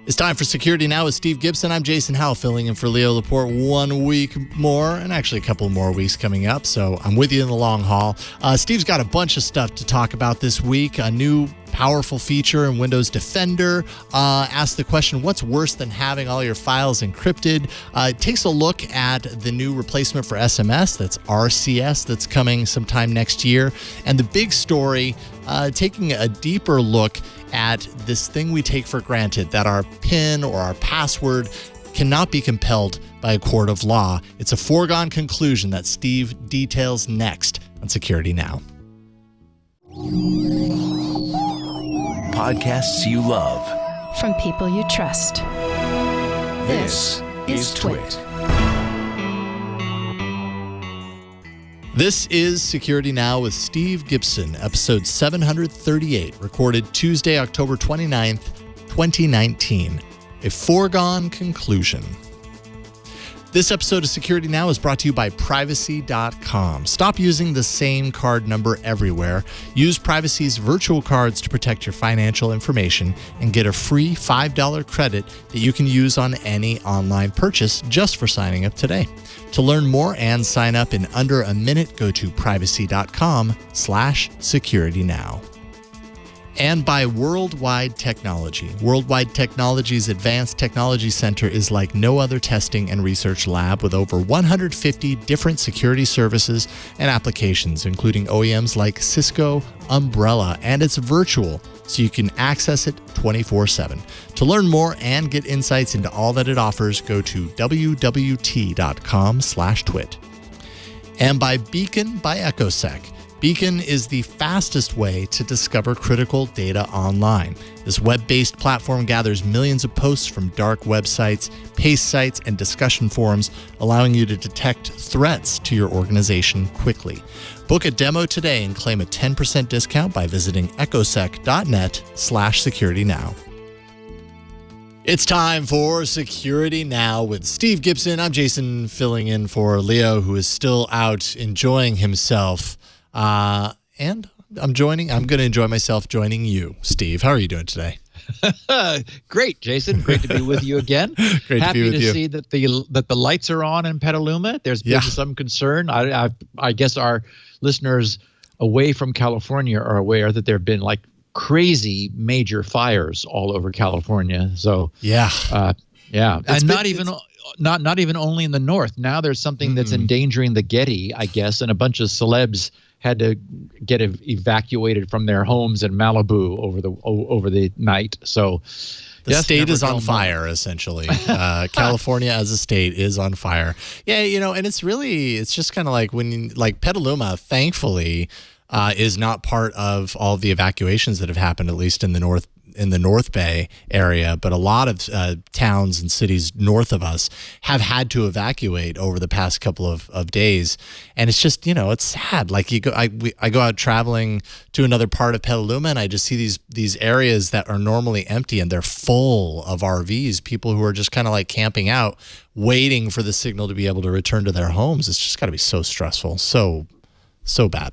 It's time for Security Now with Steve Gibson. I'm Jason Howell, filling in for Leo Laporte 1 week more, and actually a couple more weeks coming up, so I'm with you in the long haul. Steve's got a bunch of stuff to talk about this week. A new powerful feature in Windows Defender. Asks the question, what's worse than having all your files encrypted? It takes a look at the new replacement for SMS, that's RCS, that's coming sometime next year. And the big story, taking a deeper look at this thing we take for granted, that our PIN or our password cannot be compelled by a court of law. It's a foregone conclusion that Steve details next on Security Now. Podcasts you love. From people you trust. This is Twit. This is Security Now with Steve Gibson, episode 738, recorded Tuesday, October 29th, 2019. A foregone conclusion. This episode of Security Now is brought to you by Privacy.com. Stop using the same card number everywhere. Use Privacy's virtual cards to protect your financial information and get a free $5 credit that you can use on any online purchase just for signing up today. To learn more and sign up in under a minute, go to Privacy.com/SecurityNow. And by Worldwide Technology. Worldwide Technology's Advanced Technology Center is like no other testing and research lab, with over 150 different security services and applications, including OEMs like Cisco, Umbrella, and it's virtual, so you can access it 24/7. To learn more and get insights into all that it offers, go to wwt.com/twit. And by Beacon by EchoSec. Beacon is the fastest way to discover critical data online. This web-based platform gathers millions of posts from dark websites, paste sites, and discussion forums, allowing you to detect threats to your organization quickly. Book a demo today and claim a 10% discount by visiting echosec.net/securitynow. It's time for Security Now with Steve Gibson. I'm Jason, filling in for Leo, who is still out enjoying himself. And I'm going to enjoy myself joining you, Steve. How are you doing today? Great, Jason. Great to be with you again. Great Happy to be with you. See that the lights are on in Petaluma. There's been some concern. I guess our listeners away from California are aware that there have been like crazy major fires all over California. So and not even only in the north. Now there's something that's endangering the Getty, I guess, and a bunch of celebs had to get evacuated from their homes in Malibu over the night. So the state is on fire, essentially. California as a state is on fire. Yeah, and it's just kind of like like Petaluma, thankfully, is not part of all the evacuations that have happened, at least in the North Bay area, but a lot of towns and cities north of us have had to evacuate over the past couple of days, and it's just it's sad. Like I go out traveling to another part of Petaluma, and I just see these areas that are normally empty, and they're full of RVs, people who are just kind of like camping out, waiting for the signal to be able to return to their homes. It's just got to be so stressful, so bad.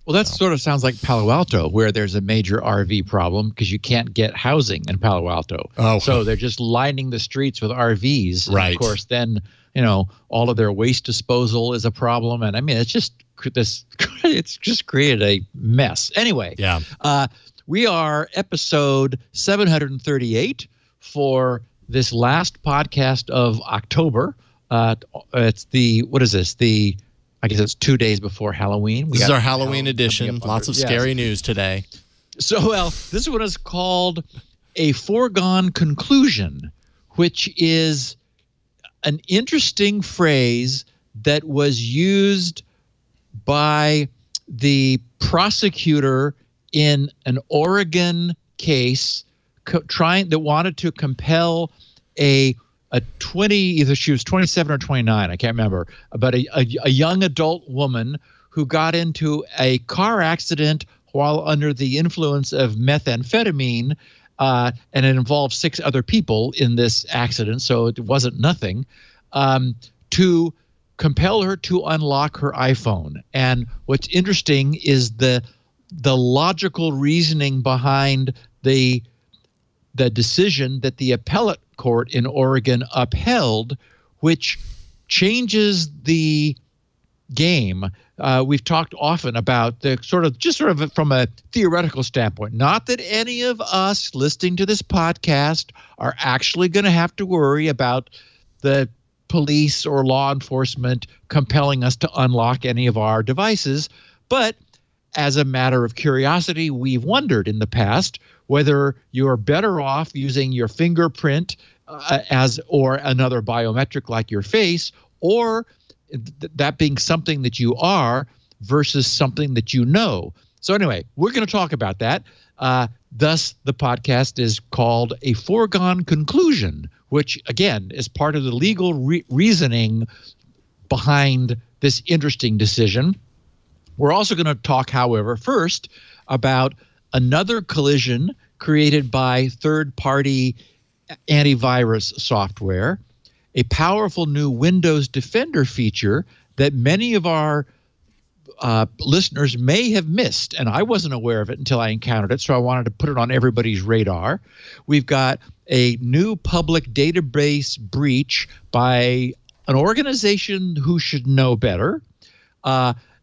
Well, that sort of sounds like Palo Alto, where there's a major RV problem because you can't get housing in Palo Alto. Oh. So they're just lining the streets with RVs. Right. And of course, then, all of their waste disposal is a problem. And I mean, it's just created a mess. Anyway, we are episode 738 for this last podcast of October. It's I guess it's 2 days before Halloween. This is our Halloween edition. Lots of scary news today. So, this one is called a foregone conclusion, which is an interesting phrase that was used by the prosecutor in an Oregon case that wanted to compel a 20, either she was 27 or 29, I can't remember, but a young adult woman who got into a car accident while under the influence of methamphetamine, and it involved 6 other people in this accident, so it wasn't nothing, to compel her to unlock her iPhone. And what's interesting is the logical reasoning behind the the decision that the appellate court in Oregon upheld, which changes the game. We've talked often about the sort of from a theoretical standpoint. Not that any of us listening to this podcast are actually going to have to worry about the police or law enforcement compelling us to unlock any of our devices, but as a matter of curiosity, we've wondered in the past whether you're better off using your fingerprint or another biometric like your face, or that being something that you are versus something that you know. So anyway, we're going to talk about that. Thus, the podcast is called A Foregone Conclusion, which, again, is part of the legal reasoning behind this interesting decision. We're also going to talk, however, first about another collision created by third-party antivirus software, a powerful new Windows Defender feature that many of our listeners may have missed, and I wasn't aware of it until I encountered it, so I wanted to put it on everybody's radar. We've got a new public database breach by an organization who should know better.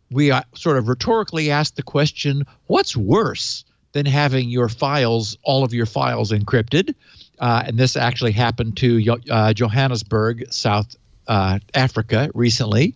We sort of rhetorically asked the question, what's worse than having your files, all of your files encrypted? And this actually happened to Johannesburg, South Africa recently.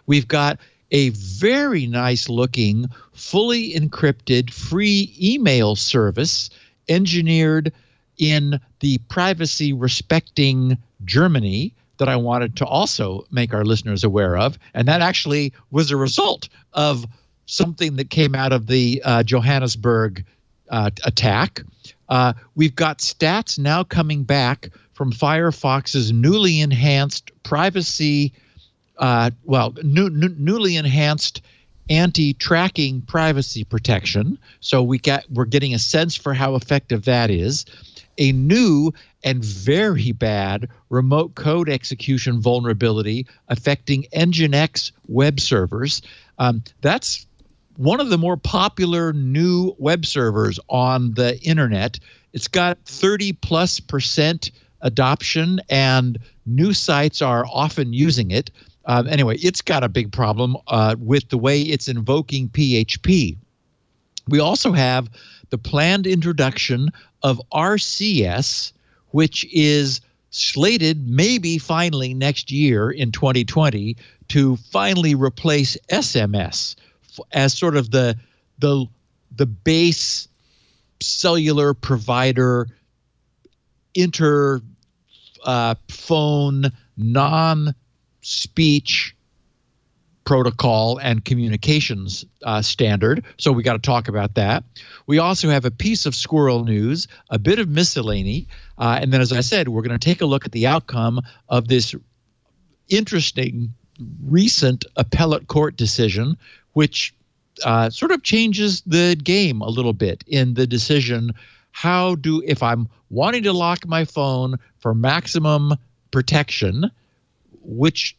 We've got a very nice looking, fully encrypted, free email service engineered in the privacy respecting Germany that I wanted to also make our listeners aware of. And that actually was a result of something that came out of the Johannesburg attack. We've got stats now coming back from Firefox's newly enhanced privacy, newly enhanced anti-tracking privacy protection. So we're getting a sense for how effective that is. A new and very bad remote code execution vulnerability affecting NGINX web servers. That's one of the more popular new web servers on the internet. It's got 30+% adoption, and new sites are often using it. Anyway, it's got a big problem with the way it's invoking PHP. We also have the planned introduction of RCS, which is slated maybe finally next year in 2020 to finally replace SMS as sort of the base cellular provider phone non-speech protocol and communications standard. So we got to talk about that. We also have a piece of squirrel news, a bit of miscellany, and then, as I said, we're going to take a look at the outcome of this interesting recent appellate court decision, which sort of changes the game a little bit in the decision. If I'm wanting to lock my phone for maximum protection, which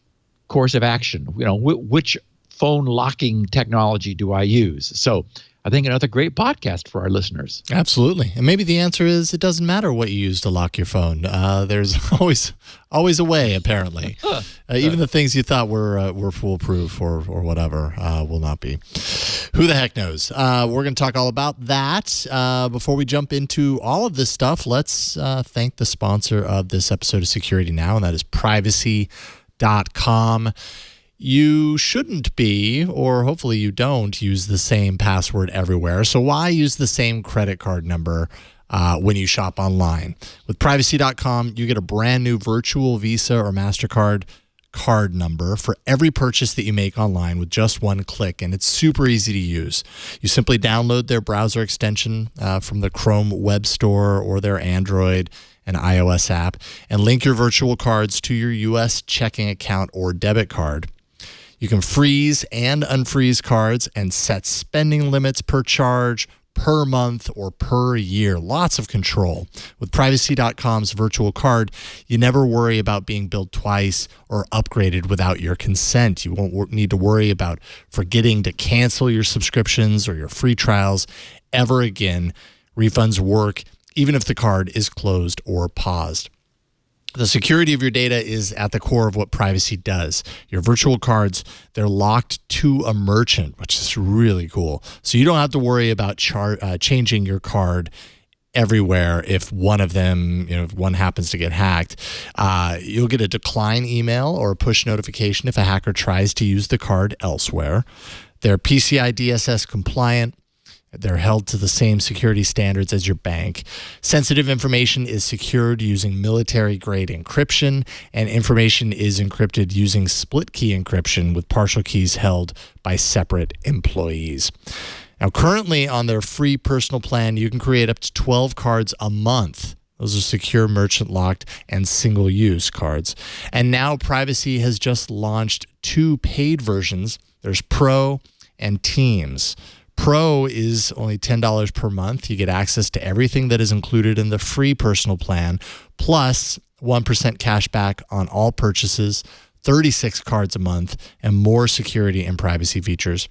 course of action, which phone locking technology do I use? So I think another great podcast for our listeners. Absolutely. And maybe the answer is it doesn't matter what you use to lock your phone. There's always a way, apparently. Even the things you thought were foolproof or whatever will not be. Who the heck knows? We're going to talk all about that. Before we jump into all of this stuff, let's thank the sponsor of this episode of Security Now, and that is privacy.com. You shouldn't be, or hopefully you don't, use the same password everywhere. So why use the same credit card number when you shop online? With privacy.com, you get a brand new virtual Visa or MasterCard card number for every purchase that you make online with just one click, and it's super easy to use. You simply download their browser extension from the Chrome Web Store or their Android and iOS app and link your virtual cards to your U.S. checking account or debit card. You can freeze and unfreeze cards and set spending limits per charge, per month, or per year. Lots of control. With privacy.com's virtual card, you never worry about being billed twice or upgraded without your consent. You won't need to worry about forgetting to cancel your subscriptions or your free trials ever again. Refunds work even if the card is closed or paused. The security of your data is at the core of what privacy does. Your virtual cards, they're locked to a merchant, which is really cool. So you don't have to worry about changing your card everywhere if one of them, if one happens to get hacked. You'll get a decline email or a push notification if a hacker tries to use the card elsewhere. They're PCI DSS compliant. They're held to the same security standards as your bank. Sensitive information is secured using military-grade encryption, and information is encrypted using split key encryption with partial keys held by separate employees. Now, currently on their free personal plan, you can create up to 12 cards a month. Those are secure, merchant-locked, and single-use cards. And now Privacy has just launched 2 paid versions. There's Pro and Teams. Pro is only $10 per month. You get access to everything that is included in the free personal plan, plus 1% cash back on all purchases, 36 cards a month, and more security and privacy features.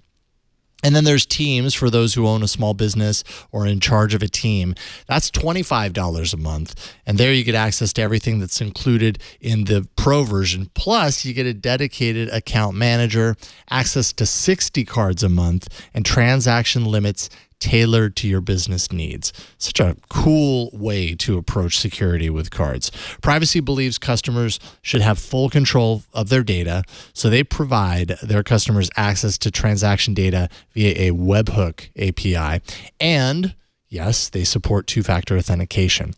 And then there's Teams for those who own a small business or are in charge of a team. That's $25 a month. And there you get access to everything that's included in the Pro version. Plus, you get a dedicated account manager, access to 60 cards a month, and transaction limits tailored to your business needs. Such a cool way to approach security with cards. Privacy believes customers should have full control of their data, so they provide their customers access to transaction data via a webhook API. And yes, they support two-factor authentication.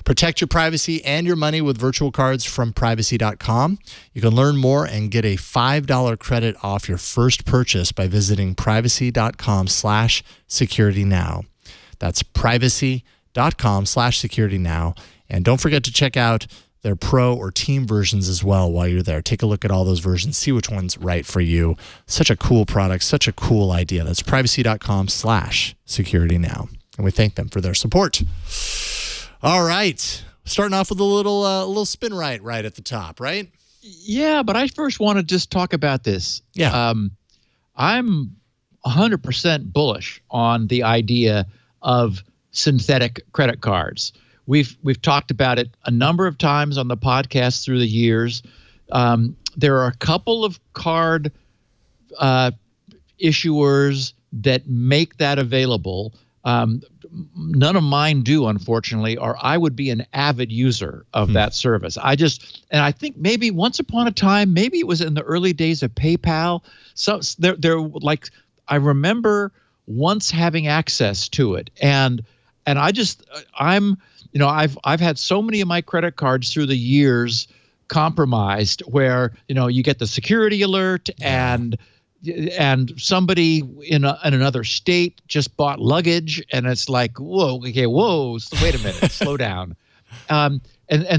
Protect your privacy and your money with virtual cards from privacy.com. You can learn more and get a $5 credit off your first purchase by visiting privacy.com/securitynow. That's privacy.com/securitynow. And don't forget to check out their Pro or Team versions as well while you're there. Take a look at all those versions, see which one's right for you. Such a cool product, such a cool idea. That's privacy.com/securitynow. And we thank them for their support. All right. Starting off with a little spin right at the top, right? Yeah, but I first want to just talk about this. Yeah. I'm 100% bullish on the idea of synthetic credit cards. We've talked about it a number of times on the podcast through the years. There are a couple of card issuers that make that available. None of mine do, unfortunately, or I would be an avid user of that service. I think maybe once upon a time, maybe it was in the early days of PayPal. So they're like, I remember once having access to it, and I've had so many of my credit cards through the years compromised where, you get the security alert and somebody in another state just bought luggage, and it's like, whoa, wait a minute, slow down. And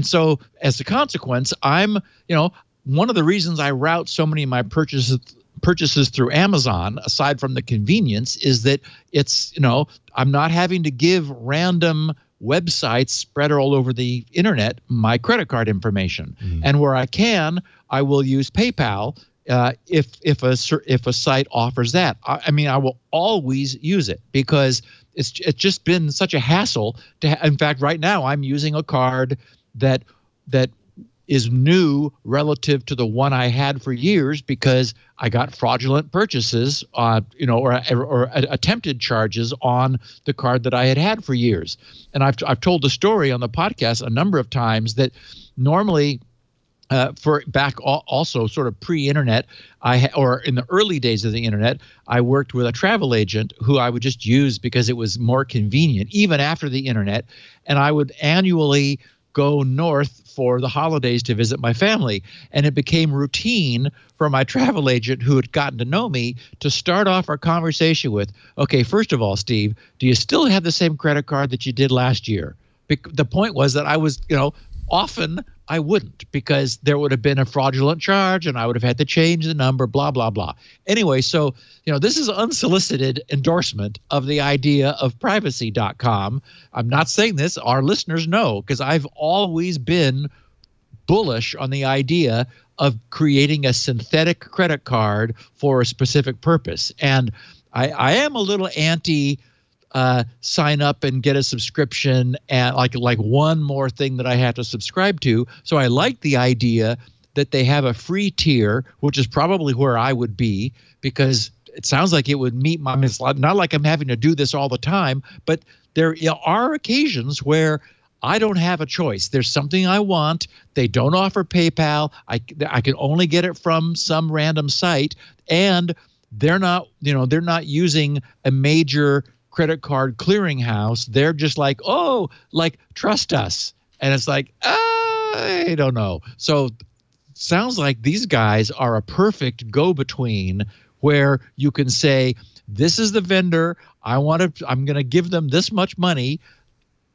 so as a consequence, I'm, one of the reasons I route so many of my purchases through Amazon, aside from the convenience, is that it's, I'm not having to give random websites spread all over the internet my credit card information. And where I can, I will use PayPal. If a site offers that, I will always use it because it's just been such a hassle to. In fact, right now I'm using a card that is new relative to the one I had for years because I got fraudulent purchases, or attempted charges on the card that I had for years. And I've told the story on the podcast a number of times that normally. For back also sort of pre-internet, or in the early days of the internet, I worked with a travel agent who I would just use because it was more convenient, even after the internet. And I would annually go north for the holidays to visit my family. And it became routine for my travel agent, who had gotten to know me, to start off our conversation with, okay, first of all, Steve, do you still have the same credit card that you did last year? The point was that I was, often I wouldn't, because there would have been a fraudulent charge and I would have had to change the number, blah, blah, blah. Anyway, so, this is unsolicited endorsement of the idea of privacy.com. I'm not saying this. Our listeners know, because I've always been bullish on the idea of creating a synthetic credit card for a specific purpose. And I am a little anti sign up and get a subscription and like one more thing that I have to subscribe to. So I like the idea that they have a free tier, which is probably where I would be, because it sounds like it would meet my, it's not like I'm having to do this all the time, but there are occasions where I don't have a choice. There's something I want. They don't offer PayPal. I can only get it from some random site, and they're not using a major credit card clearinghouse. They're just like, oh, like, trust us. And it's like, I don't know. So sounds like these guys are a perfect go-between where you can say, this is the vendor. I'm going to give them this much money.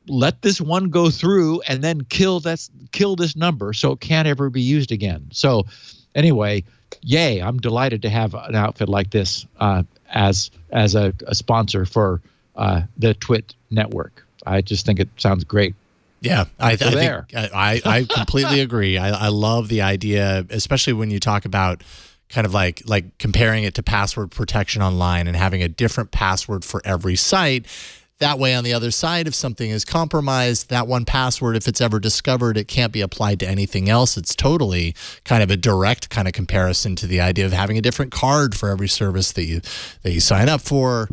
Let this one go through and then kill this number so it can't ever be used again. So anyway, yay, I'm delighted to have an outfit like this as a sponsor for the Twit network. I just think it sounds great. Yeah, I completely agree. I love the idea, especially when you talk about kind of like comparing it to password protection online and having a different password for every site. That way, on the other side, if something is compromised, that one password, if it's ever discovered, it can't be applied to anything else. It's totally kind of a direct kind of comparison to the idea of having a different card for every service that you sign up for.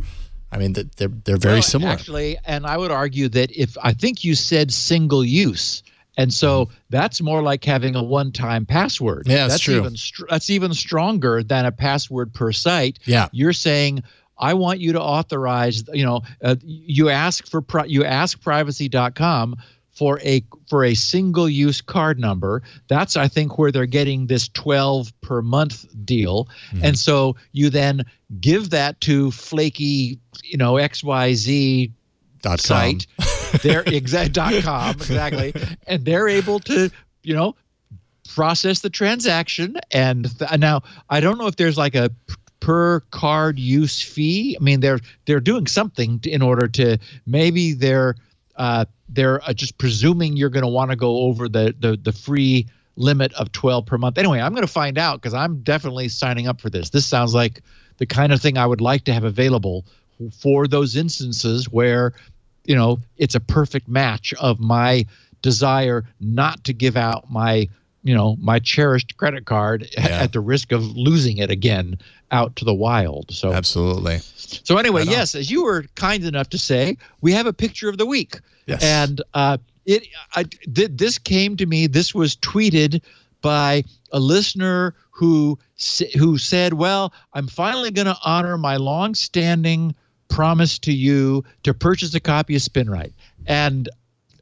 I mean, they're very similar. Actually, and I would argue that I think you said single use, and so that's more like having a one-time password. Yeah, that's true. That's even stronger than a password per site. Yeah, you're saying, I want you to authorize. You ask privacy.com for a single use card number. That's, I think, where they're getting this 12 per month deal. And so you then give that to flaky, XYZ site. They're .com exactly, and they're able to, process the transaction. And now I don't know if there's like a per card use fee. I mean, they're doing something in order to, maybe they're just presuming you're going to want to go over the free limit of 12 per month. Anyway, I'm going to find out, because I'm definitely signing up for this. This sounds like the kind of thing I would like to have available for those instances where, it's a perfect match of my desire not to give out my cherished credit card at the risk of losing it again out to the wild. So absolutely. So anyway, yes, as you were kind enough to say, we have a picture of the week. Yes. And this came to me. This was tweeted by a listener who said, well, I'm finally going to honor my long-standing promise to you to purchase a copy of SpinRite. And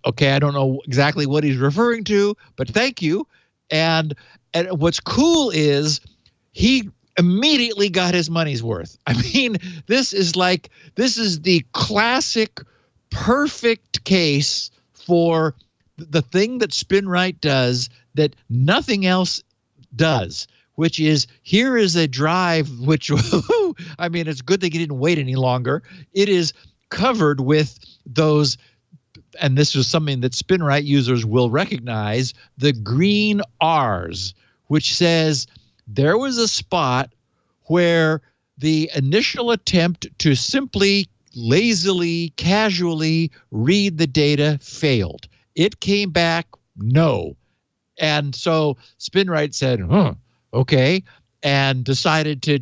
okay, I don't know exactly what he's referring to, but thank you. And what's cool is he immediately got his money's worth. I mean, this is the classic perfect case for the thing that SpinRite does that nothing else does, which is, here is a drive which, I mean, it's good that he didn't wait any longer. It is covered with those, and this is something that SpinRite users will recognize, the green R's, which says there was a spot where the initial attempt to simply, lazily, casually read the data failed. It came back no. And so SpinRite said, okay, and decided to,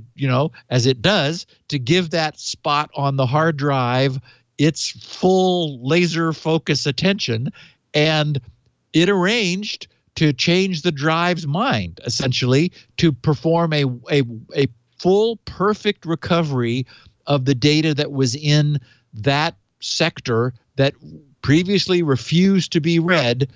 as it does, to give that spot on the hard drive its full laser focus attention, and it arranged to change the drive's mind, essentially, to perform a full, perfect recovery of the data that was in that sector that previously refused to be read.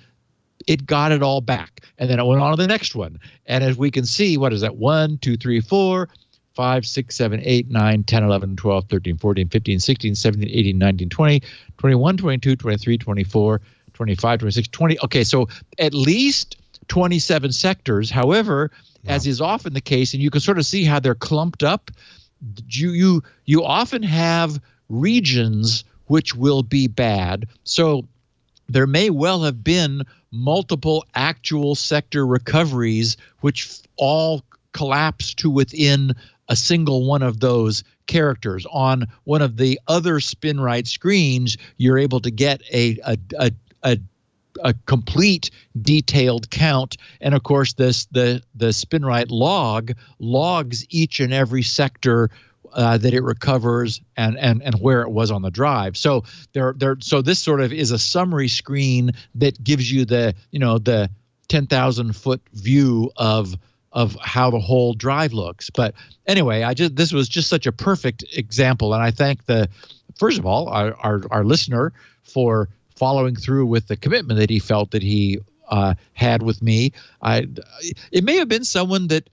It got it all back. And then it went on to the next one. And as we can see, what is that? 1, 2, 3, 4, 5, 6, 7, 8, 9, 10, 11, 12, 13, 14, 15, 16, 17, 18, 19, 20, 21, 22, 23, 24, 25, 26, 20. Okay, so at least 27 sectors. However, as is often the case, and you can sort of see how they're clumped up, you often have regions which will be bad. So there may well have been multiple actual sector recoveries which all collapse to within a single one of those characters. On one of the other SpinRite screens, you're able to get a complete detailed count, and of course the SpinRite log logs each and every sector that it recovers and where it was on the drive. So so this sort of is a summary screen that gives you the 10,000 foot view of how the whole drive looks. But anyway, this was just such a perfect example, and I thank first of all our listener for following through with the commitment that he felt that he had with me. It may have been someone that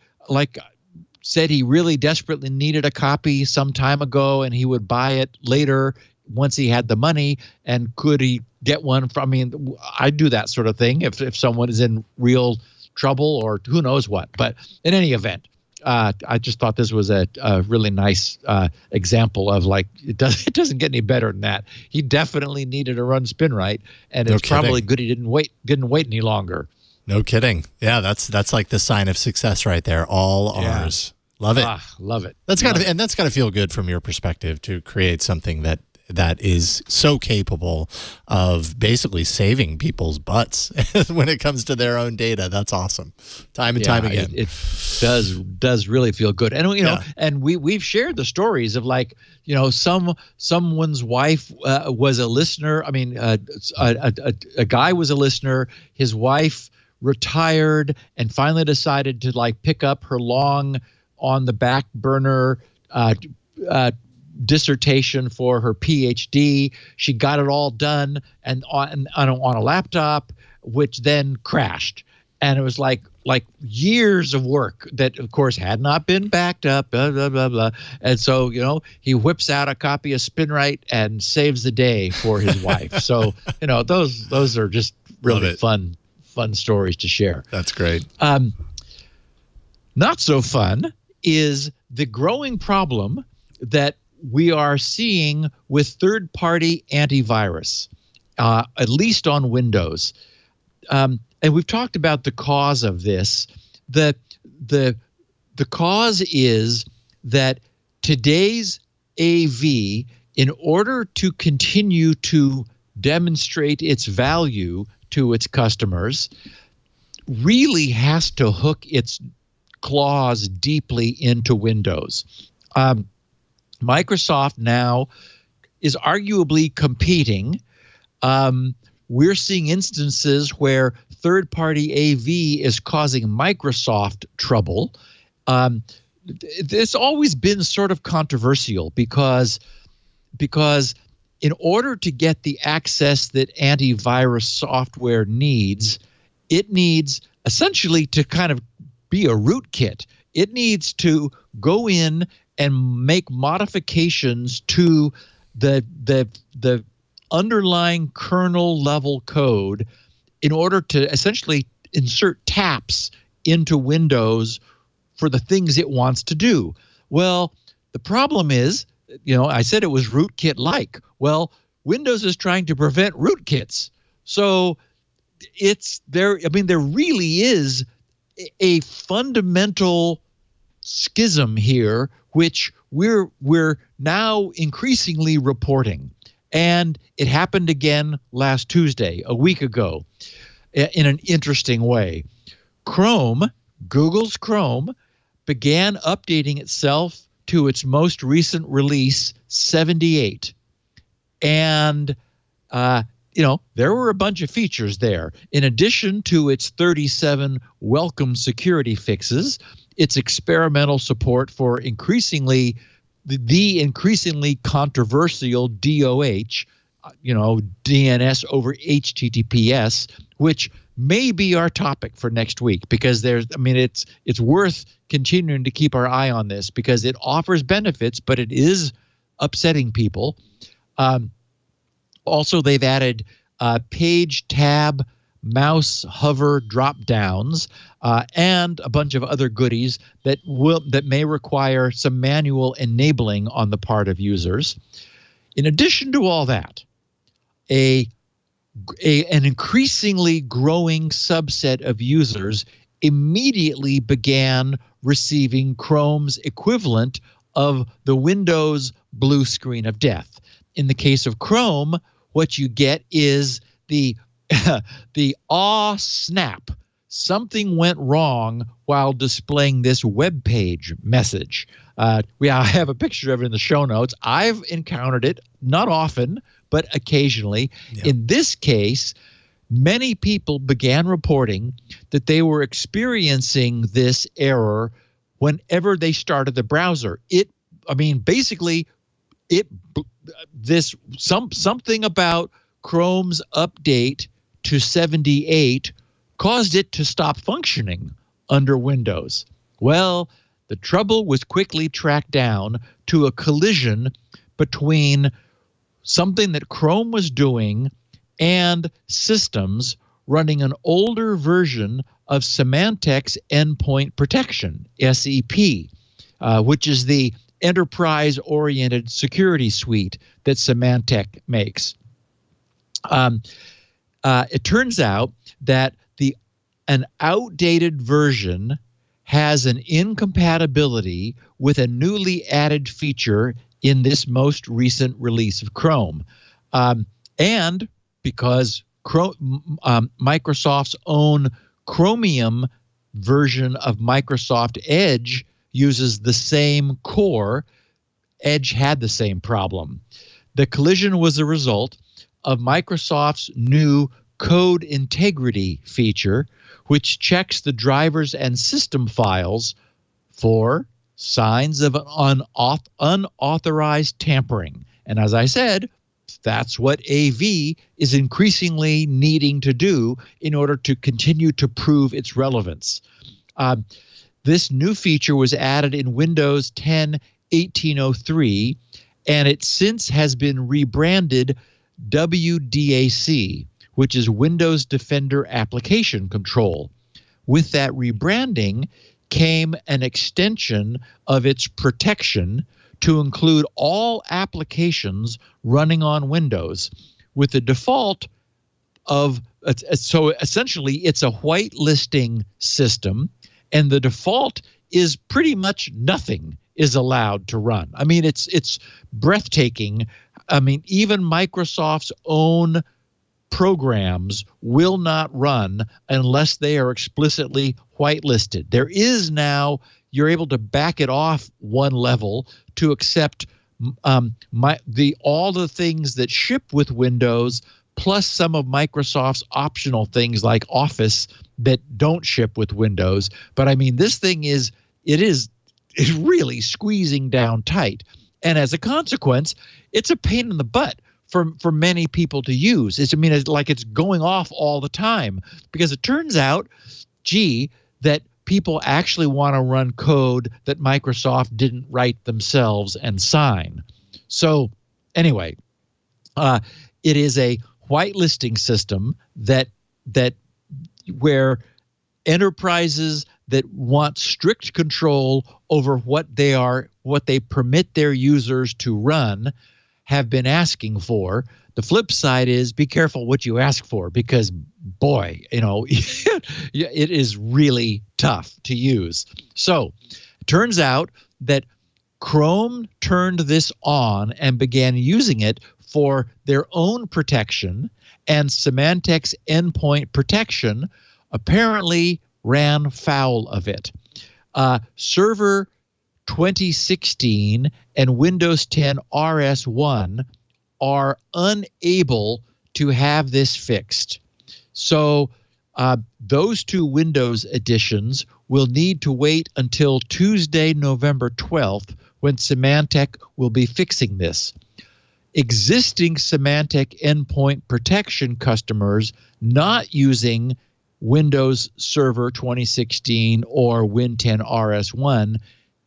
said he really desperately needed a copy some time ago, and he would buy it later once he had the money. And could he get one from? I mean, I do that sort of thing if someone is in real trouble or who knows what. But in any event, I just thought this was a really nice example of it doesn't get any better than that. He definitely needed to run SpinRite, and it's probably good he didn't wait any longer. No kidding. Yeah, that's like the sign of success right there. All ours. Love it. Love it. That's gotta feel good from your perspective to create something that is so capable of basically saving people's butts when it comes to their own data. That's awesome. Time and time again. It does really feel good. And and we've shared the stories of someone's wife was a listener. I mean, a guy was a listener. His wife retired and finally decided to pick up her long on the back burner dissertation for her PhD. She got it all done and on a laptop, which then crashed. And it was like years of work that, of course, had not been backed up, blah, blah, blah, blah. And so, he whips out a copy of SpinRite and saves the day for his wife. So, those are just really fun stories to share. That's great. Not so fun is the growing problem that we are seeing with third-party antivirus, at least on Windows. And we've talked about the cause of this. The cause is that today's AV, in order to continue to demonstrate its value to its customers, really has to hook its claws deeply into Windows. Microsoft now is arguably competing. We're seeing instances where third-party AV is causing Microsoft trouble. It's always been sort of controversial because in order to get the access that antivirus software needs, it needs essentially to kind of be a rootkit. It needs to go in and make modifications to the underlying kernel level code in order to essentially insert taps into Windows for the things it wants to do. Well, the problem is, I said it was rootkit-like. Well, Windows is trying to prevent rootkits. So there really is a fundamental schism here, which we're now increasingly reporting. And it happened again last Tuesday, a week ago, in an interesting way. Google's Chrome, began updating itself to its most recent release, 78. And, there were a bunch of features there. In addition to its 37 welcome security fixes, its experimental support for the increasingly controversial DOH, DNS over HTTPS, which may be our topic for next week, because it's worth continuing to keep our eye on this because it offers benefits, but it is upsetting people. Also, they've added page tab, mouse hover drop downs, and a bunch of other goodies that may require some manual enabling on the part of users. In addition to all that, an increasingly growing subset of users immediately began receiving Chrome's equivalent of the Windows blue screen of death. In the case of Chrome, what you get is the snap. Something went wrong while displaying this web page message. I have a picture of it in the show notes. I've encountered it, not often, but occasionally. Yeah. In this case, many people began reporting that they were experiencing this error whenever they started the browser. Something about Chrome's update to 78 caused it to stop functioning under Windows. Well, the trouble was quickly tracked down to a collision between something that Chrome was doing and systems running an older version of Symantec's Endpoint Protection, SEP, which is the enterprise-oriented security suite that Symantec makes. It turns out that an outdated version has an incompatibility with a newly added feature in this most recent release of Chrome. And because Microsoft's own Chromium version of Microsoft Edge uses the same core, Edge had the same problem. The collision was a result of Microsoft's new code integrity feature, which checks the drivers and system files for signs of unauthorized tampering. And as I said, that's what AV is increasingly needing to do in order to continue to prove its relevance. This new feature was added in Windows 10 1803, and it since has been rebranded WDAC, which is Windows Defender Application Control. With that rebranding came an extension of its protection to include all applications running on Windows, with the default of, so essentially it's a whitelisting system, and the default is pretty much nothing is allowed to run. I mean, it's breathtaking. I mean, even Microsoft's own programs will not run unless they are explicitly whitelisted. There is now, you're able to back it off one level to accept all the things that ship with Windows, plus some of Microsoft's optional things like Office that don't ship with Windows. But I mean, this thing is really squeezing down tight. And as a consequence, it's a pain in the butt for many people to use. It's like it's going off all the time, because it turns out, that people actually want to run code that Microsoft didn't write themselves and sign. So anyway, it is a whitelisting system that where enterprises that want strict control over what they permit their users to run have been asking for. The flip side is be careful what you ask for, because boy, it is really tough to use. So it turns out that Chrome turned this on and began using it for their own protection, and Symantec's Endpoint Protection apparently ran foul of it. Server 2016 and Windows 10 RS1 are unable to have this fixed. So those two Windows editions will need to wait until Tuesday, November 12th, when Symantec will be fixing this. Existing Symantec Endpoint Protection customers not using Windows Server 2016 or Win 10 RS1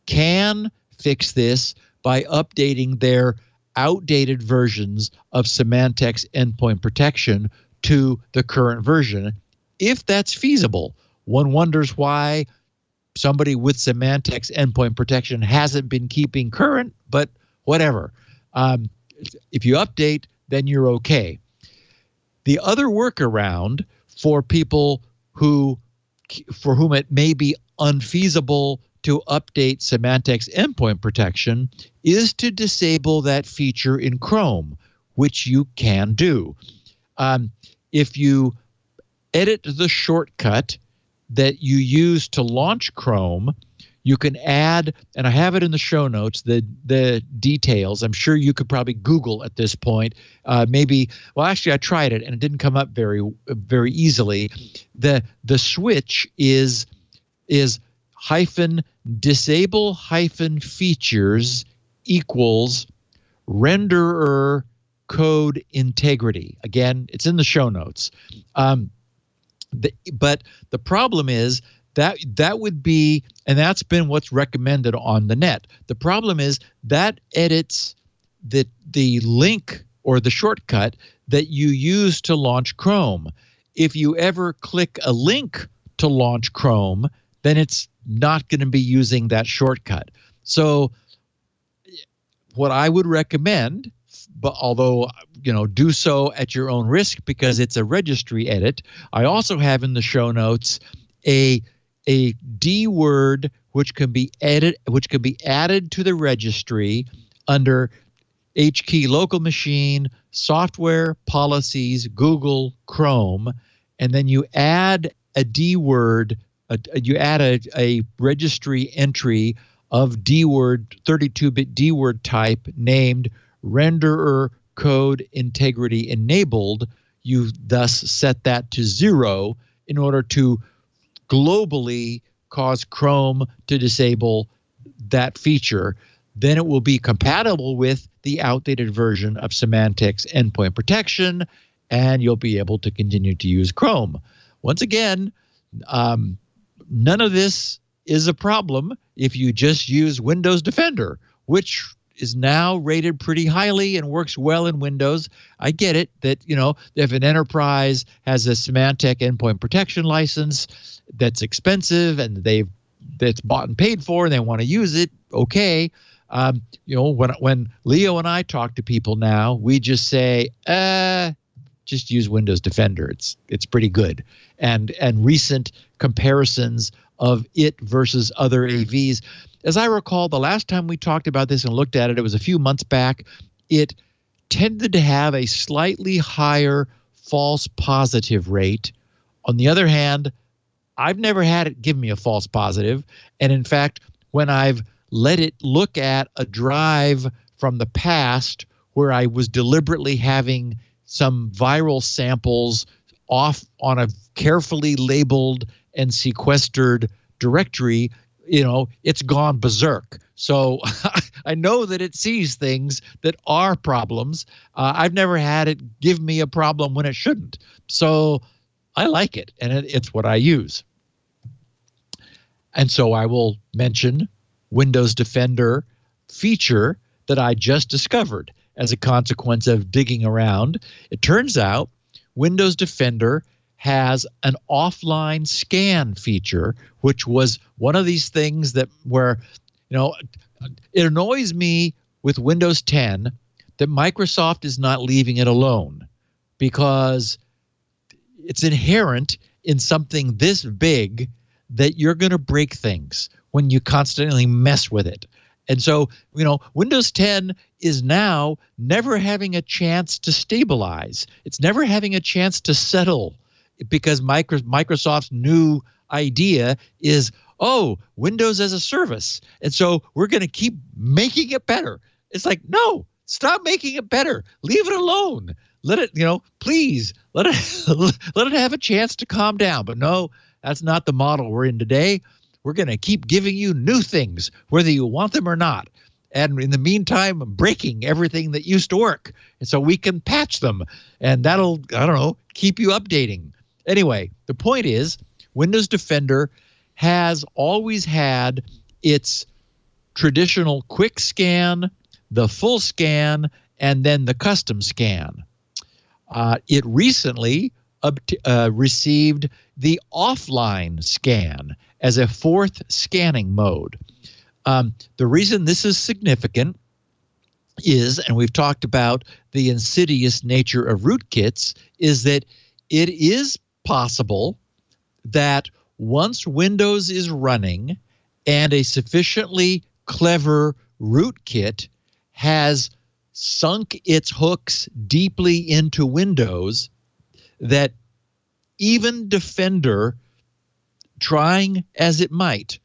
can fix this by updating their outdated versions of Symantec's Endpoint Protection to the current version, if that's feasible. One wonders why somebody with Symantec's Endpoint Protection hasn't been keeping current, but whatever. If you update, then you're okay. The other workaround for people who for whom it may be unfeasible to update Symantec's endpoint protection is to disable that feature in Chrome, which you can do. If you edit the shortcut that you use to launch Chrome, you can add, and I have it in the show notes, the details. I'm sure you could probably Google at this point. Actually, I tried it and it didn't come up very easily. The switch is -disable-features equals renderer code integrity. Again, it's in the show notes. But the problem is that would be, and that's been what's recommended on the net. The problem is that edits the link or the shortcut that you use to launch Chrome. If you ever click a link to launch Chrome, then it's not going to be using that shortcut. So what I would recommend, but although, do so at your own risk because it's a registry edit, I also have in the show notes a D word which can be added to the registry under HKey local machine, software, policies, Google, Chrome, and then you add a D word, you add a registry entry of D word, 32-bit D word type named renderer code integrity enabled. You thus set that to 0 in order to globally cause Chrome to disable that feature. Then it will be compatible with the outdated version of Symantec's endpoint protection, and you'll be able to continue to use Chrome. Once again, none of this is a problem if you just use Windows Defender, which is now rated pretty highly and works well in Windows. I get it that, if an enterprise has a Symantec endpoint protection license that's expensive and that's bought and paid for and they want to use it, okay. When Leo and I talk to people now, we just say, just use Windows Defender. It's pretty good. And recent comparisons of it versus other AVs. As I recall, the last time we talked about this and looked at it, it was a few months back. It tended to have a slightly higher false positive rate. On the other hand, I've never had it give me a false positive. And in fact, when I've let it look at a drive from the past where I was deliberately having some viral samples off on a carefully labeled and sequestered directory, it's gone berserk. So I know that it sees things that are problems. I've never had it give me a problem when it shouldn't. So I like it, and it's what I use. And so I will mention Windows Defender feature that I just discovered as a consequence of digging around. It turns out Windows Defender has an offline scan feature, which was one of these things where it annoys me with Windows 10 that Microsoft is not leaving it alone, because it's inherent in something this big that you're going to break things when you constantly mess with it. And so, Windows 10 is now never having a chance to stabilize. It's never having a chance to settle, because Microsoft's new idea is, Windows as a service. And so we're going to keep making it better. It's like, no, stop making it better. Leave it alone. Let it, please let it have a chance to calm down. But no, that's not the model we're in today. We're going to keep giving you new things, whether you want them or not. And in the meantime, breaking everything that used to work. And so we can patch them. And that'll, keep you updating. Anyway, the point is, Windows Defender has always had its traditional quick scan, the full scan, and then the custom scan. It recently received the offline scan as a fourth scanning mode. The reason this is significant is, and we've talked about the insidious nature of rootkits, is that it is possible that once Windows is running and a sufficiently clever rootkit has sunk its hooks deeply into Windows, that even Defender, trying as it might,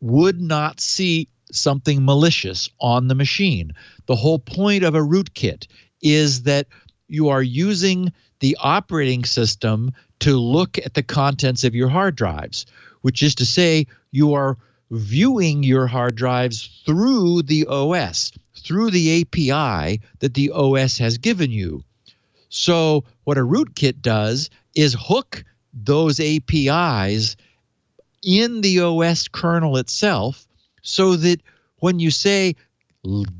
would not see something malicious on the machine. The whole point of a rootkit is that you are using the operating system to look at the contents of your hard drives, which is to say you are viewing your hard drives through the OS, through the API that the OS has given you. So what a rootkit does is hook those APIs in the OS kernel itself, so that when you say,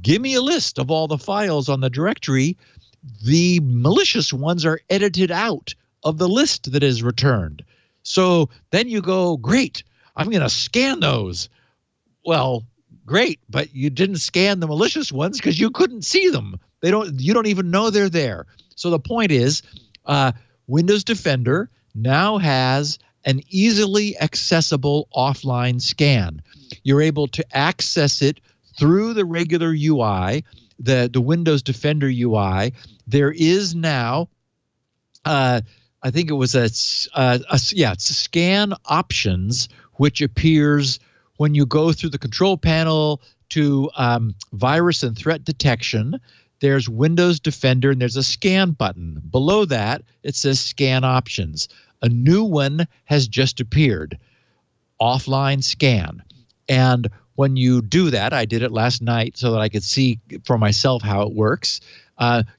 give me a list of all the files on the directory, the malicious ones are edited out of the list that is returned. So then you go, great, I'm going to scan those. Well, great, but you didn't scan the malicious ones because you couldn't see them. You don't even know they're there. So the point is, Windows Defender now has an easily accessible offline scan. You're able to access it through the regular UI, the Windows Defender UI. There is now, I think it was it's scan options, which appears when you go through the control panel to virus and threat detection. There's Windows Defender, and there's a scan button. Below that, it says scan options. A new one has just appeared, offline scan. And when you do that, I did it last night so that I could see for myself how it works.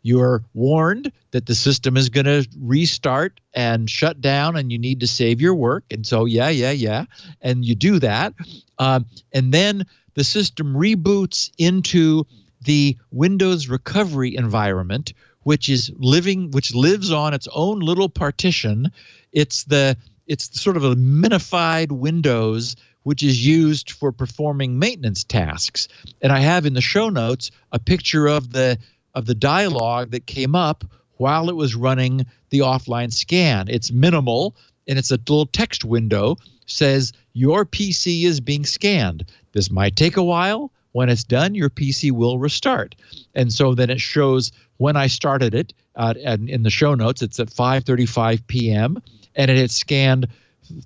You're warned that the system is going to restart and shut down, and you need to save your work. And so, yeah. And you do that. And then the system reboots into the Windows recovery environment, which lives on its own little partition. It's sort of a minified Windows, which is used for performing maintenance tasks. And I have in the show notes a picture of the dialog that came up while it was running the offline scan. It's minimal, and it's a little text window, says your PC is being scanned. This might take a while. When it's done, your PC will restart. And so then it shows when I started it, and in the show notes, it's at 5:35 p.m., and it had scanned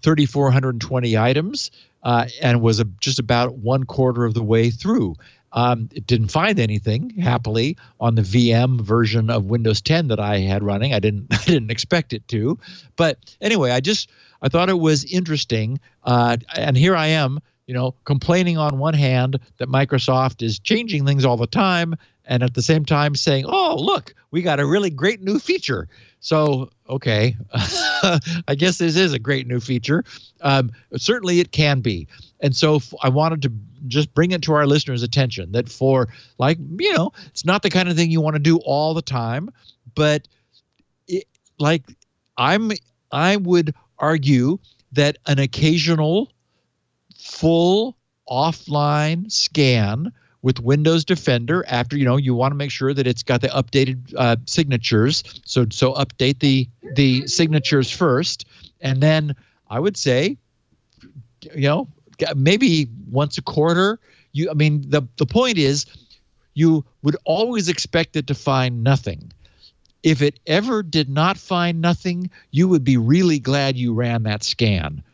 3,420 items and was just about 1/4 of the way through. It didn't find anything, happily, on the VM version of Windows 10 that I had running. I didn't expect it to. But anyway, I thought it was interesting. And here I am, complaining on one hand that Microsoft is changing things all the time, and at the same time saying, oh, look, we got a really great new feature. So, okay, I guess this is a great new feature. Certainly it can be. And so I wanted to just bring it to our listeners' attention that it's not the kind of thing you want to do all the time, but I would argue that an occasional full offline scan with Windows Defender after, you want to make sure that it's got the updated signatures. So update the signatures first. And then I would say, maybe once a quarter. The point is you would always expect it to find nothing. If it ever did not find nothing, you would be really glad you ran that scan.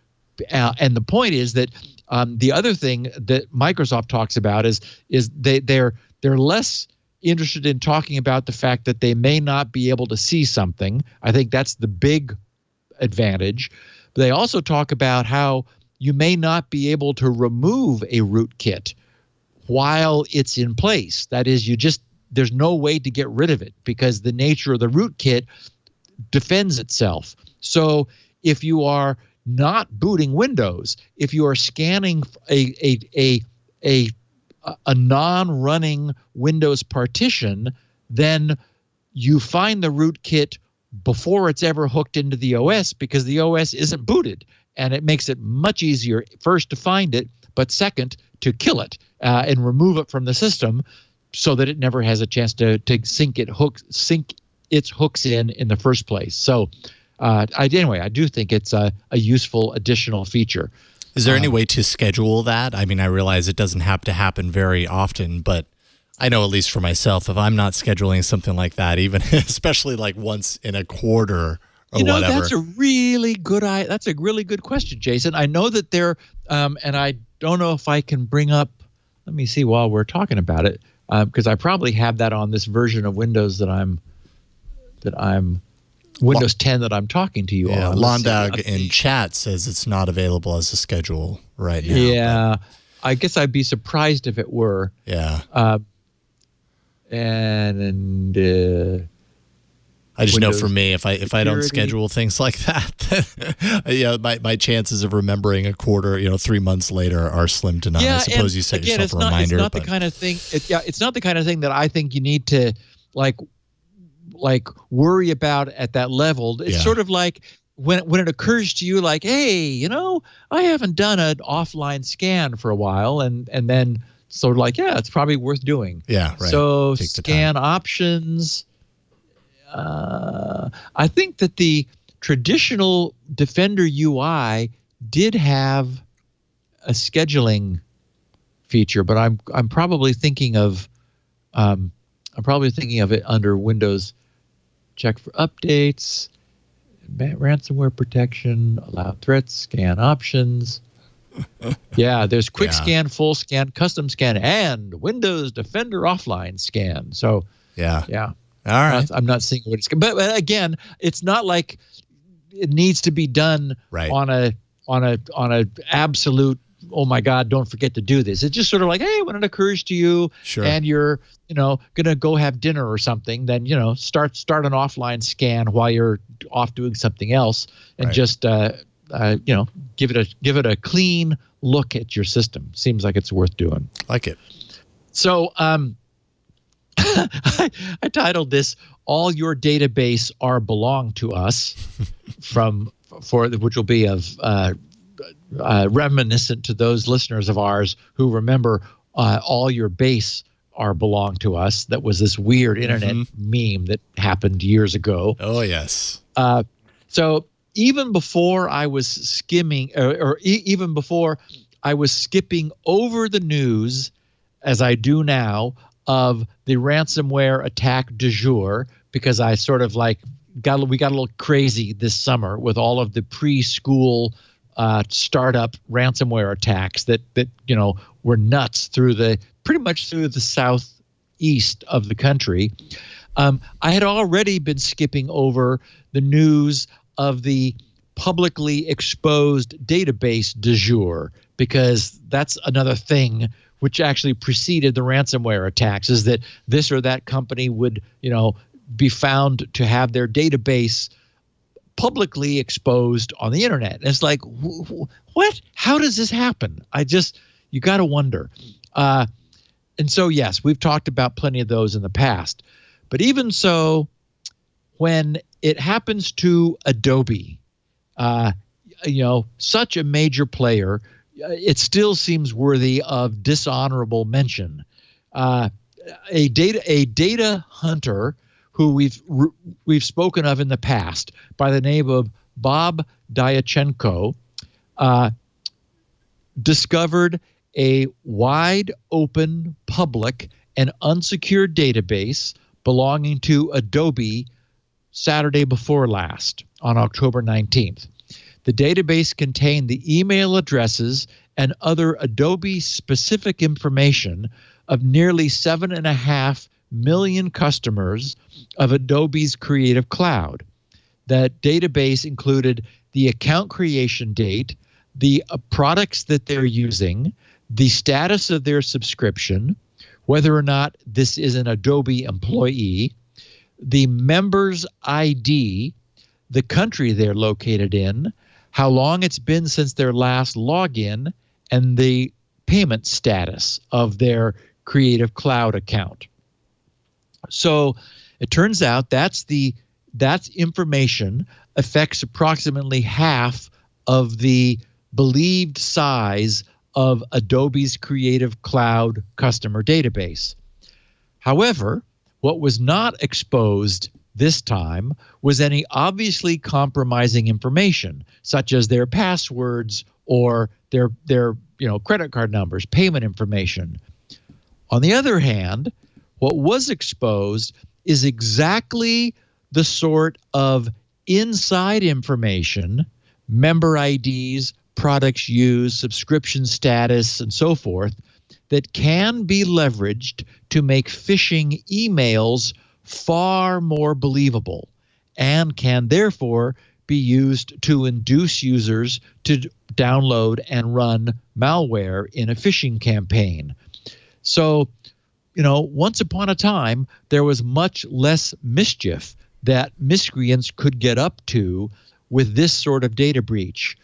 And the point is that the other thing that Microsoft talks about is they're less interested in talking about the fact that they may not be able to see something. I think that's the big advantage. But they also talk about how you may not be able to remove a rootkit while it's in place. That is, there's no way to get rid of it because the nature of the rootkit defends itself. So if you are not booting Windows, if you are scanning a non-running Windows partition, then you find the rootkit before it's ever hooked into the OS because the OS isn't booted. And it makes it much easier, first, to find it, but second, to kill it and remove it from the system so that it never has a chance to sink its hooks in the first place. So Anyway, I do think it's a useful additional feature. Is there any way to schedule that? I mean, I realize it doesn't have to happen very often, but I know at least for myself, if I'm not scheduling something like that, even especially like once in a quarter or whatever. That's a really good question, Jason. I know that there, and I don't know if I can bring up. Let me see while we're talking about it, because I probably have that on this version of Windows that I'm Windows 10 that I'm talking to you on. Londag in chat says it's not available as a schedule right now. Yeah, I guess I'd be surprised if it were. Yeah. And I just Windows know for me, if I don't schedule things like that, my chances of remembering a quarter, 3 months later are slim to none. I suppose you set yourself a reminder. It's not the kind of thing. It's not the kind of thing that I think you need to like worry about at that level. It's sort of like when it occurs to you, like, hey, I haven't done an offline scan for a while, and then sort of like, it's probably worth doing. Yeah, right. So scan options. I think that the traditional Defender UI did have a scheduling feature, but I'm probably thinking of it under Windows. Check for updates, ransomware protection, allow threats, scan options. Yeah, there's quick scan, full scan, custom scan, and Windows Defender offline scan. So yeah. All right. I'm not seeing what it's, but again, it's not like it needs to be done on a absolute. Oh my God! Don't forget to do this. It's just sort of like, hey, when it occurs to you, and you're gonna go have dinner or something, then start an offline scan while you're off doing something else, and just give it a clean look at your system. Seems like it's worth doing. Like it. So I titled this "All Your Database Are Belong to Us," which will be of reminiscent to those listeners of ours who remember "All Your Base Are Belong to Us." That was this weird internet meme that happened years ago. Oh yes. So even before I was skimming, even before I was skipping over the news, as I do now, of the ransomware attack du jour, because I sort of we got a little crazy this summer with all of the preschool startup ransomware attacks that were nuts pretty much through the southeast of the country. I had already been skipping over the news of the publicly exposed database du jour, because that's another thing which actually preceded the ransomware attacks, is that this or that company would, be found to have their database publicly exposed on the internet. And it's like, what? How does this happen? You got to wonder. And so, yes, we've talked about plenty of those in the past. But even so, when it happens to Adobe, such a major player, it still seems worthy of dishonorable mention. A data hunter who we've spoken of in the past by the name of Bob Diachenko discovered a wide open, public, and unsecured database belonging to Adobe Saturday before last on October 19th. The database contained the email addresses and other Adobe-specific information of nearly 7.5 million customers of Adobe's Creative Cloud. That database included the account creation date, the products that they're using, the status of their subscription, whether or not this is an Adobe employee, the member's ID, the country they're located in, how long it's been since their last login, and the payment status of their Creative Cloud account. So it turns out that's information affects approximately half of the believed size of Adobe's Creative Cloud customer database. However, what was not exposed this time was any obviously compromising information, such as their passwords or their credit card numbers, payment information. On the other hand, what was exposed is exactly the sort of inside information, member IDs, products used, subscription status, and so forth, that can be leveraged to make phishing emails far more believable and can therefore be used to induce users to download and run malware in a phishing campaign. So, once upon a time, there was much less mischief that miscreants could get up to with this sort of data breach.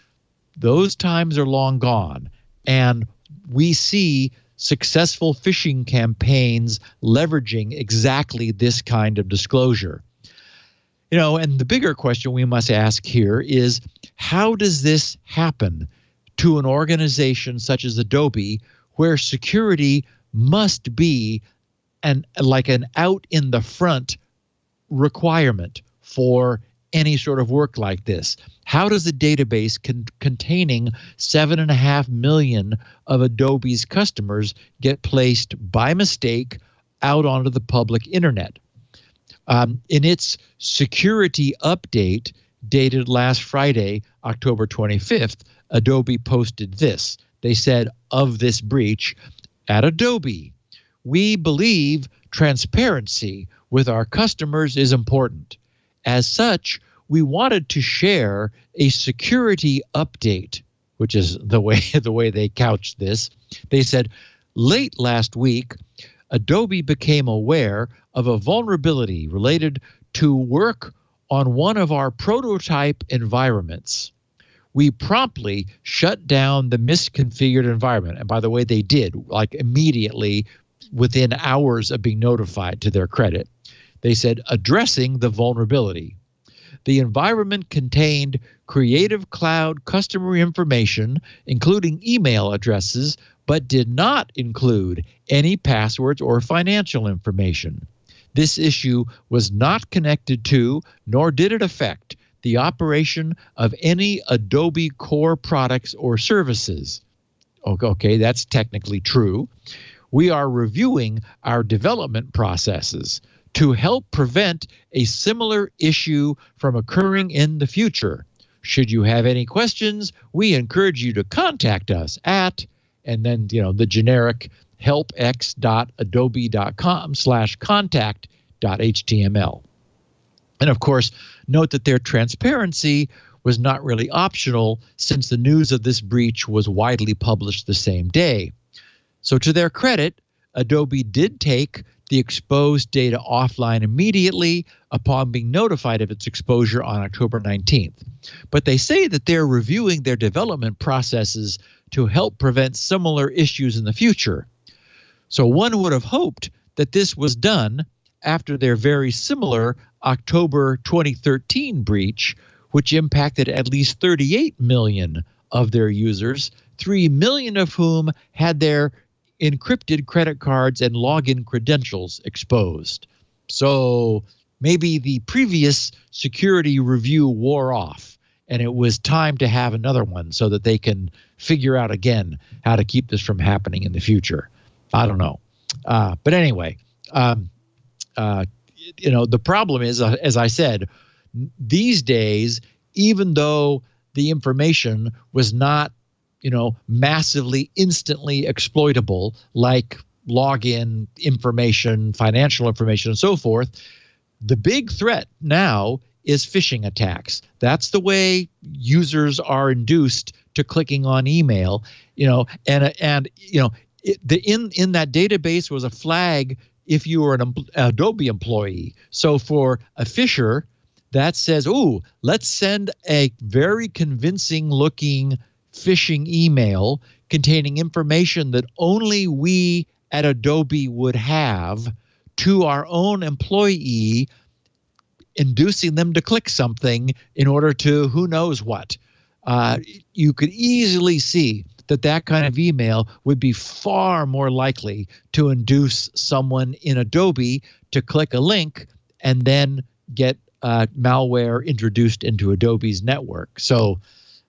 Those times are long gone, and we see successful phishing campaigns leveraging exactly this kind of disclosure. And the bigger question we must ask here is, how does this happen to an organization such as Adobe, where security must be an out in the front requirement for any sort of work like this? How does a database containing 7.5 million of Adobe's customers get placed by mistake out onto the public internet? In its security update dated last Friday, October 25th, Adobe posted this. They said of this breach, at Adobe, we believe transparency with our customers is important. As such, we wanted to share a security update, which is the way they couched this. They said, late last week, Adobe became aware of a vulnerability related to work on one of our prototype environments. We promptly shut down the misconfigured environment. And by the way, they did, immediately within hours of being notified, to their credit. They said, addressing the vulnerability. The environment contained Creative Cloud customer information, including email addresses, but did not include any passwords or financial information. This issue was not connected to, nor did it affect, the operation of any Adobe core products or services. Okay, that's technically true. We are reviewing our development processes to help prevent a similar issue from occurring in the future. Should you have any questions, we encourage you to contact us at, and then the generic helpx.adobe.com/contact.html. And of course, note that their transparency was not really optional, since the news of this breach was widely published the same day. So to their credit, Adobe did take the exposed data offline immediately upon being notified of its exposure on October 19th. But they say that they're reviewing their development processes to help prevent similar issues in the future. So one would have hoped that this was done after their very similar October 2013 breach, which impacted at least 38 million of their users, 3 million of whom had their encrypted credit cards and login credentials exposed. So maybe the previous security review wore off, and it was time to have another one so that they can figure out again how to keep this from happening in the future. I don't know. But anyway, the problem is, as I said, these days, even though the information was not massively, instantly exploitable, like login information, financial information, and so forth, the big threat now is phishing attacks. That's the way users are induced to clicking on email, in that database was a flag if you were an Adobe employee. So for a phisher, that says, ooh, let's send a very convincing looking phishing email containing information that only we at Adobe would have to our own employee, inducing them to click something in order to who knows what. You could easily see that kind of email would be far more likely to induce someone in Adobe to click a link and then get malware introduced into Adobe's network. So,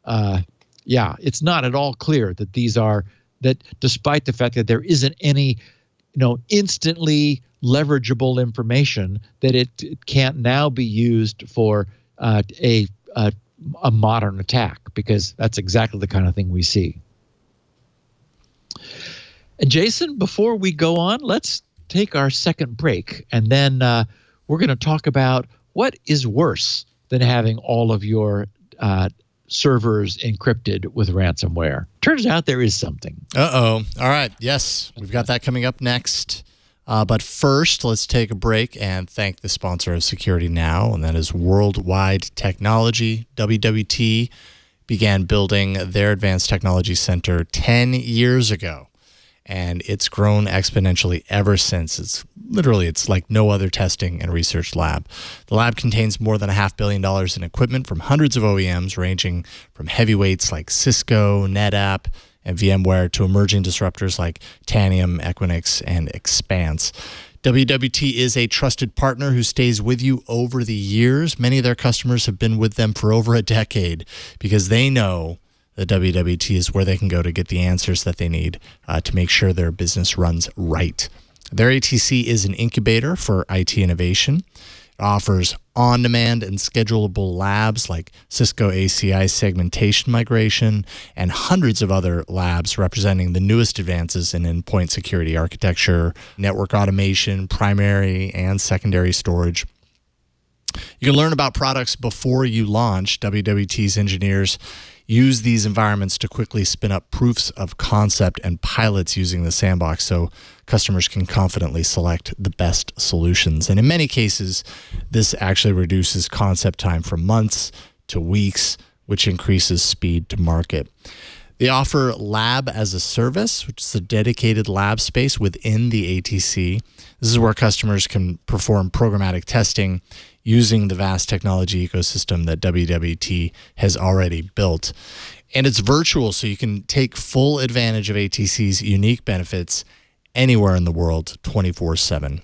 it's not at all clear that that despite the fact that there isn't any, instantly leverageable information, that it can't now be used for a modern attack, because that's exactly the kind of thing we see. And Jason, before we go on, let's take our second break, and then we're going to talk about what is worse than having all of your servers encrypted with ransomware. Turns out there is something. Uh-oh. All right. Yes, we've got that coming up next. But first, let's take a break and thank the sponsor of Security Now, and that is Worldwide Technology. WWT began building their Advanced Technology Center 10 years ago, and it's grown exponentially ever since. It's like no other testing and research lab. The lab contains more than $500 million in equipment from hundreds of OEMs, ranging from heavyweights like Cisco, NetApp, and VMware to emerging disruptors like Tanium, Equinix, and Expanse. WWT is a trusted partner who stays with you over the years. Many of their customers have been with them for over a decade because they know that WWT is where they can go to get the answers that they need to make sure their business runs right. Their ATC is an incubator for IT innovation. It offers on-demand and schedulable labs like Cisco ACI segmentation migration and hundreds of other labs representing the newest advances in endpoint security architecture, network automation, primary and secondary storage. You can learn about products before you launch. WWT's engineers use these environments to quickly spin up proofs of concept and pilots using the sandbox so customers can confidently select the best solutions. And in many cases, this actually reduces concept time from months to weeks, which increases speed to market. They offer Lab as a Service, which is a dedicated lab space within the ATC. This is where customers can perform programmatic testing using the vast technology ecosystem that WWT has already built. And it's virtual, so you can take full advantage of ATC's unique benefits anywhere in the world, 24/7.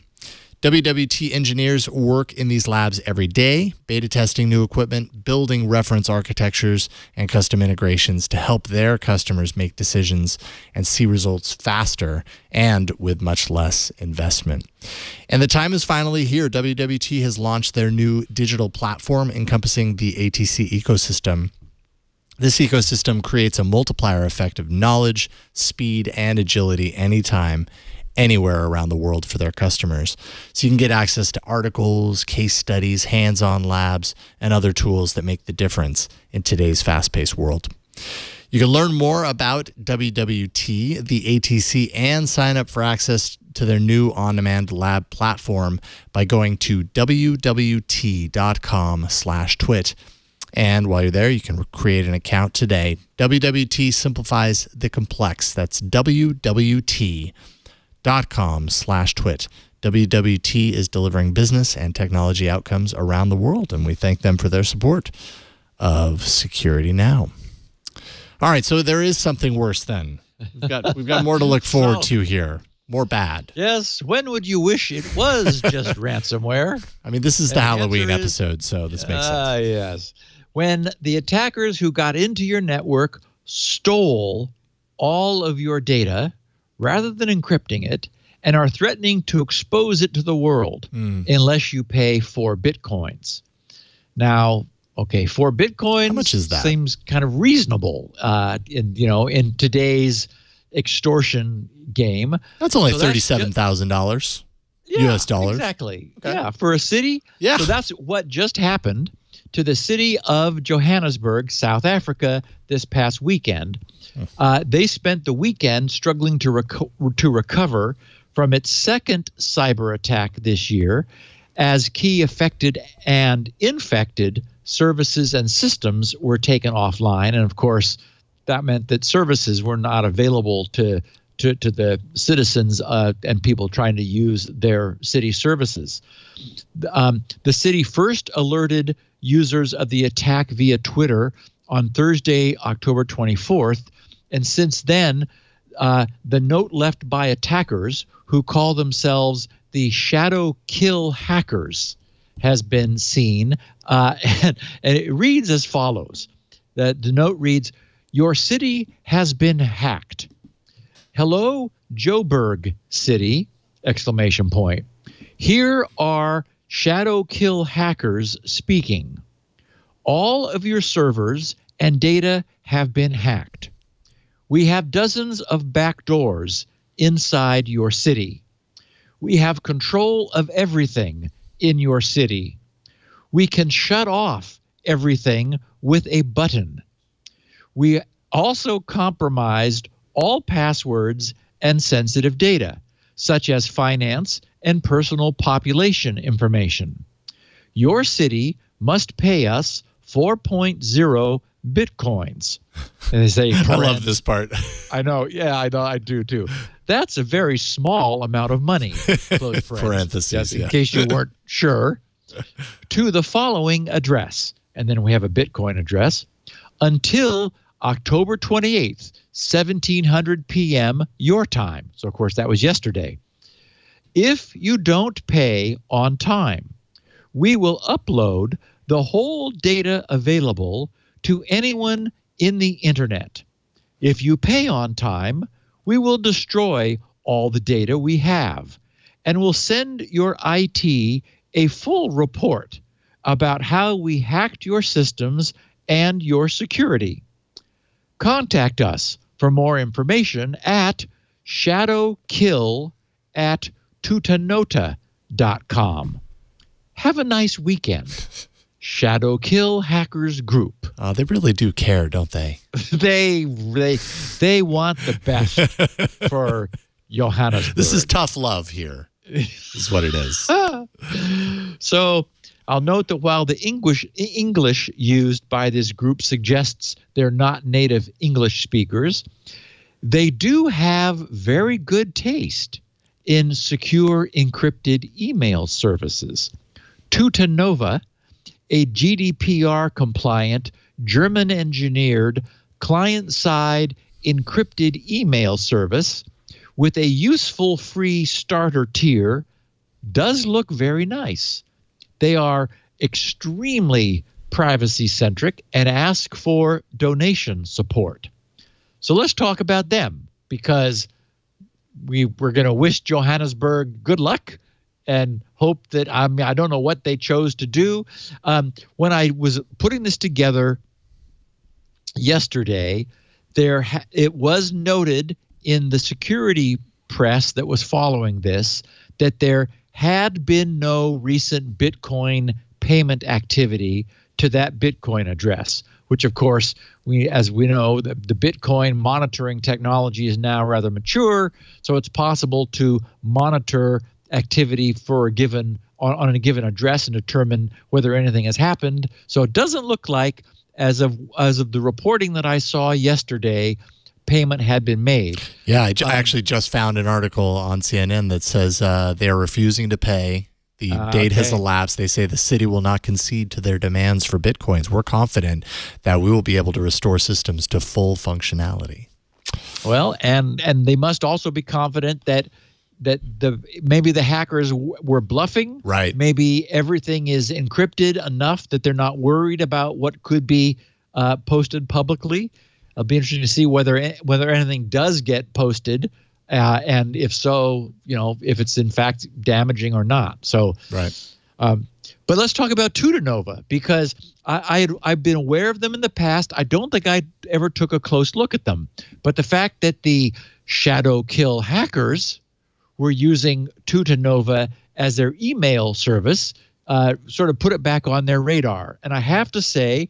WWT engineers work in these labs every day, beta testing new equipment, building reference architectures and custom integrations to help their customers make decisions and see results faster and with much less investment. And the time is finally here. WWT has launched their new digital platform encompassing the ATC ecosystem. This ecosystem creates a multiplier effect of knowledge, speed, and agility anytime, anywhere around the world for their customers. So you can get access to articles, case studies, hands-on labs, and other tools that make the difference in today's fast-paced world. You can learn more about WWT, the ATC, and sign up for access to their new on-demand lab platform by going to wwt.com/twit. And while you're there, you can create an account today. WWT simplifies the complex. That's wwt.com/twit. WWT is delivering business and technology outcomes around the world, and we thank them for their support of Security Now. All right, so there is something worse then. We've got more to look forward to here. More bad. Yes. When would you wish it was just ransomware? I mean, this is the Halloween episode, so this makes sense. Yes. When the attackers who got into your network stole all of your data rather than encrypting it and are threatening to expose it to the world unless you pay 4 bitcoins. Now, okay, 4 bitcoins. How much is that? Seems kind of reasonable in today's extortion game. That's only $37,000 US dollars. Exactly. Okay. Yeah, for a city. Yeah. So that's what just happened to the city of Johannesburg, South Africa, this past weekend. They spent the weekend struggling to recover from its second cyber attack this year, as key affected and infected services and systems were taken offline. And of course, that meant that services were not available to the citizens and people trying to use their city services. The city first alerted users of the attack via Twitter on Thursday, October 24th. And since then, the note left by attackers who call themselves the Shadow Kill Hackers has been seen, and it reads as follows. The note reads, "Your city has been hacked. Hello, Joburg City! Exclamation point. Here are shadow kill hackers speaking. All of your servers and data have been hacked. We have dozens of backdoors inside your city. We have control of everything in your city. We can shut off everything with a button. We also compromised all passwords and sensitive data, such as finance and personal population information. Your city must pay us 4.0 bitcoins." And they say, I love this part. I know. Yeah, I know. I do too. That's a very small amount of money. Close Parentheses, yes, in yeah. case you weren't sure. To the following address. And then we have a Bitcoin address. Until October 28th, 1700 p.m. your time. So, of course, that was yesterday. If you don't pay on time, we will upload the whole data available to anyone in the internet. If you pay on time, we will destroy all the data we have and will send your IT a full report about how we hacked your systems and your security. Contact us for more information at shadowkill@tutanota.com. Have a nice weekend. Shadow Kill Hackers Group. They really do care, don't they? They want the best for Johannesburg. This is tough love here. This is what it is. So I'll note that while the English used by this group suggests they're not native English speakers, they do have very good taste in secure encrypted email services. Tutanova, a GDPR-compliant, German-engineered, client-side encrypted email service with a useful free starter tier, does look very nice. They are extremely privacy-centric and ask for donation support. So let's talk about them, because we're going to wish Johannesburg good luck and hope that, I don't know what they chose to do. When I was putting this together yesterday, it was noted in the security press that was following this that there had been no recent Bitcoin payment activity to that Bitcoin address, which, of course, as we know, the Bitcoin monitoring technology is now rather mature, so it's possible to monitor activity for a given on a given address and determine whether anything has happened. So it doesn't look like, as of the reporting that I saw yesterday, payment had been made. Yeah, I actually just found an article on CNN that says they are refusing to pay. The date has elapsed. They say the city will not concede to their demands for Bitcoins. We're confident that we will be able to restore systems to full functionality. Well, and they must also be confident that maybe the hackers were bluffing. Right. Maybe everything is encrypted enough that they're not worried about what could be posted publicly. It'll be interesting to see whether anything does get posted, and if so, if it's in fact damaging or not. So, right. But let's talk about Tutanova, because I've been aware of them in the past. I don't think I ever took a close look at them, but the fact that the Shadow Kill hackers were using Tutanova as their email service sort of put it back on their radar. And I have to say,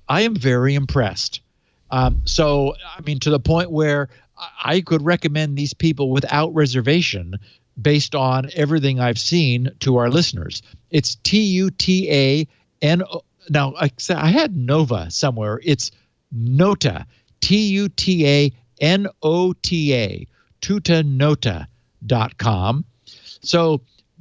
I am very impressed. So, to the point where I could recommend these people without reservation based on everything I've seen to our listeners. It's T-U-T-A-N-O. Now, I had Nova somewhere. It's Nota, T-U-T-A-N-O-T-A, tutanota.com. So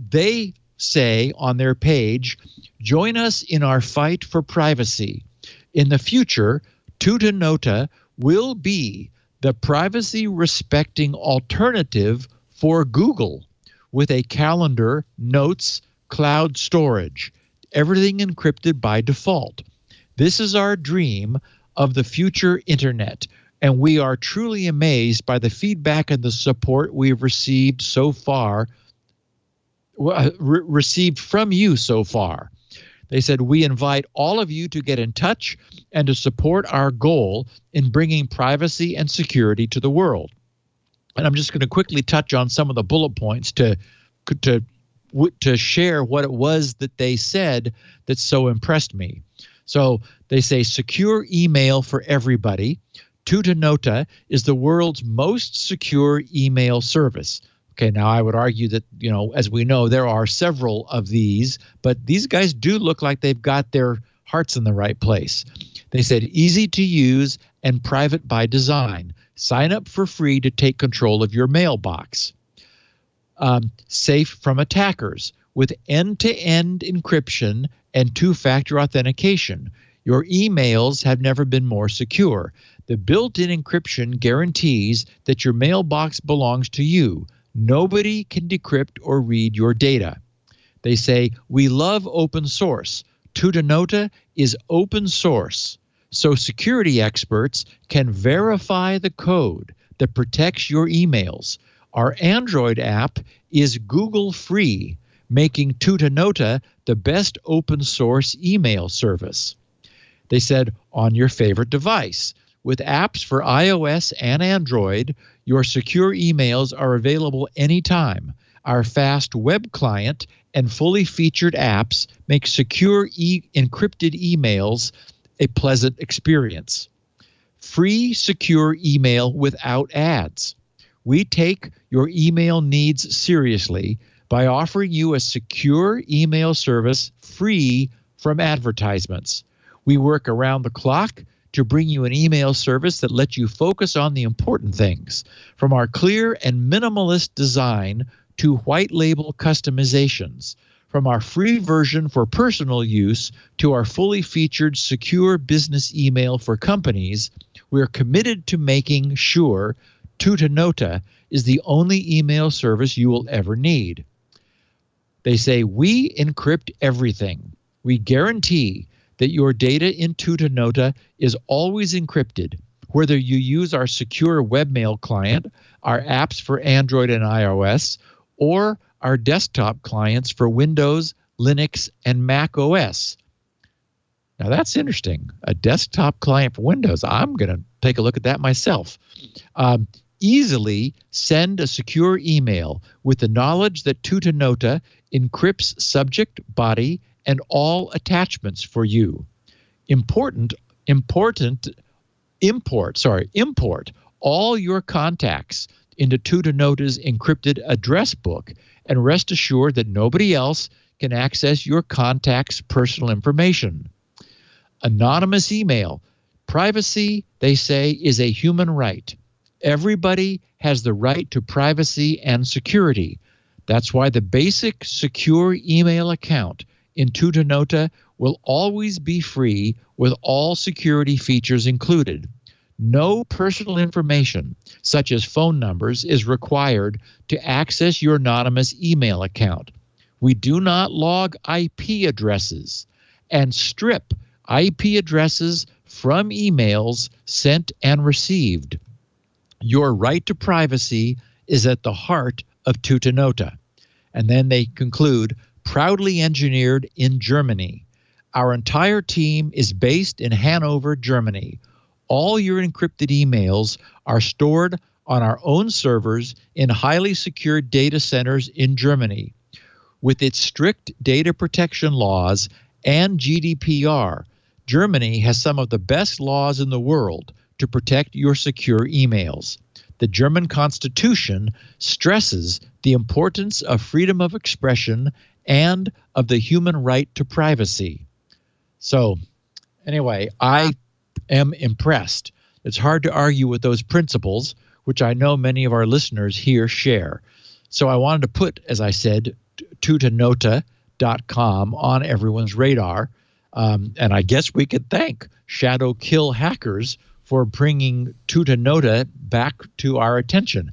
they say on their page, join us in our fight for privacy. In the future, Tutanota will be the privacy-respecting alternative for Google, with a calendar, notes, cloud storage, everything encrypted by default. This is our dream of the future internet, and we are truly amazed by the feedback and the support we've received so far, received from you so far. They said, we invite all of you to get in touch and to support our goal in bringing privacy and security to the world. And I'm just going to quickly touch on some of the bullet points to share what it was that they said that so impressed me. So they say secure email for everybody. Tutanota is the world's most secure email service. Okay, now I would argue that, as we know, there are several of these, but these guys do look like they've got their hearts in the right place. They said easy to use and private by design. Sign up for free to take control of your mailbox. Safe from attackers with end-to-end encryption and two-factor authentication. Your emails have never been more secure. The built-in encryption guarantees that your mailbox belongs to you. Nobody can decrypt or read your data. They say, we love open source. Tutanota is open source, so security experts can verify the code that protects your emails. Our Android app is Google free, making Tutanota the best open source email service. They said, on your favorite device. With apps for iOS and Android, your secure emails are available anytime. Our fast web client and fully featured apps make secure encrypted emails a pleasant experience. Free secure email without ads. We take your email needs seriously by offering you a secure email service free from advertisements. We work around the clock to bring you an email service that lets you focus on the important things, from our clear and minimalist design to white label customizations, from our free version for personal use to our fully featured secure business email for companies. We're committed to making sure Tutanota is the only email service you will ever need. They say, we encrypt everything. We guarantee that your data in Tutanota is always encrypted, whether you use our secure webmail client, our apps for Android and iOS, or our desktop clients for Windows, Linux, and Mac OS. Now that's interesting. A desktop client for Windows. I'm going to take a look at that myself. Easily send a secure email with the knowledge that Tutanota encrypts subject, body, and all attachments for you. Import all your contacts into Tutanota's encrypted address book, and rest assured that nobody else can access your contacts' personal information. Anonymous email. Privacy, they say, is a human right. Everybody has the right to privacy and security. That's why the basic secure email account in Tutanota will always be free with all security features included. No personal information, such as phone numbers, is required to access your anonymous email account. We do not log IP addresses and strip IP addresses from emails sent and received. Your right to privacy is at the heart of Tutanota. And then they conclude, proudly engineered in Germany. Our entire team is based in Hanover, Germany. All your encrypted emails are stored on our own servers in highly secured data centers in Germany. With its strict data protection laws and GDPR, Germany has some of the best laws in the world to protect your secure emails. The German Constitution stresses the importance of freedom of expression and of the human right to privacy. So, anyway, I am impressed. It's hard to argue with those principles, which I know many of our listeners here share. So I wanted to put, as I said, Tutanota.com on everyone's radar. And I guess we could thank Shadow Kill Hackers for bringing Tutanota back to our attention.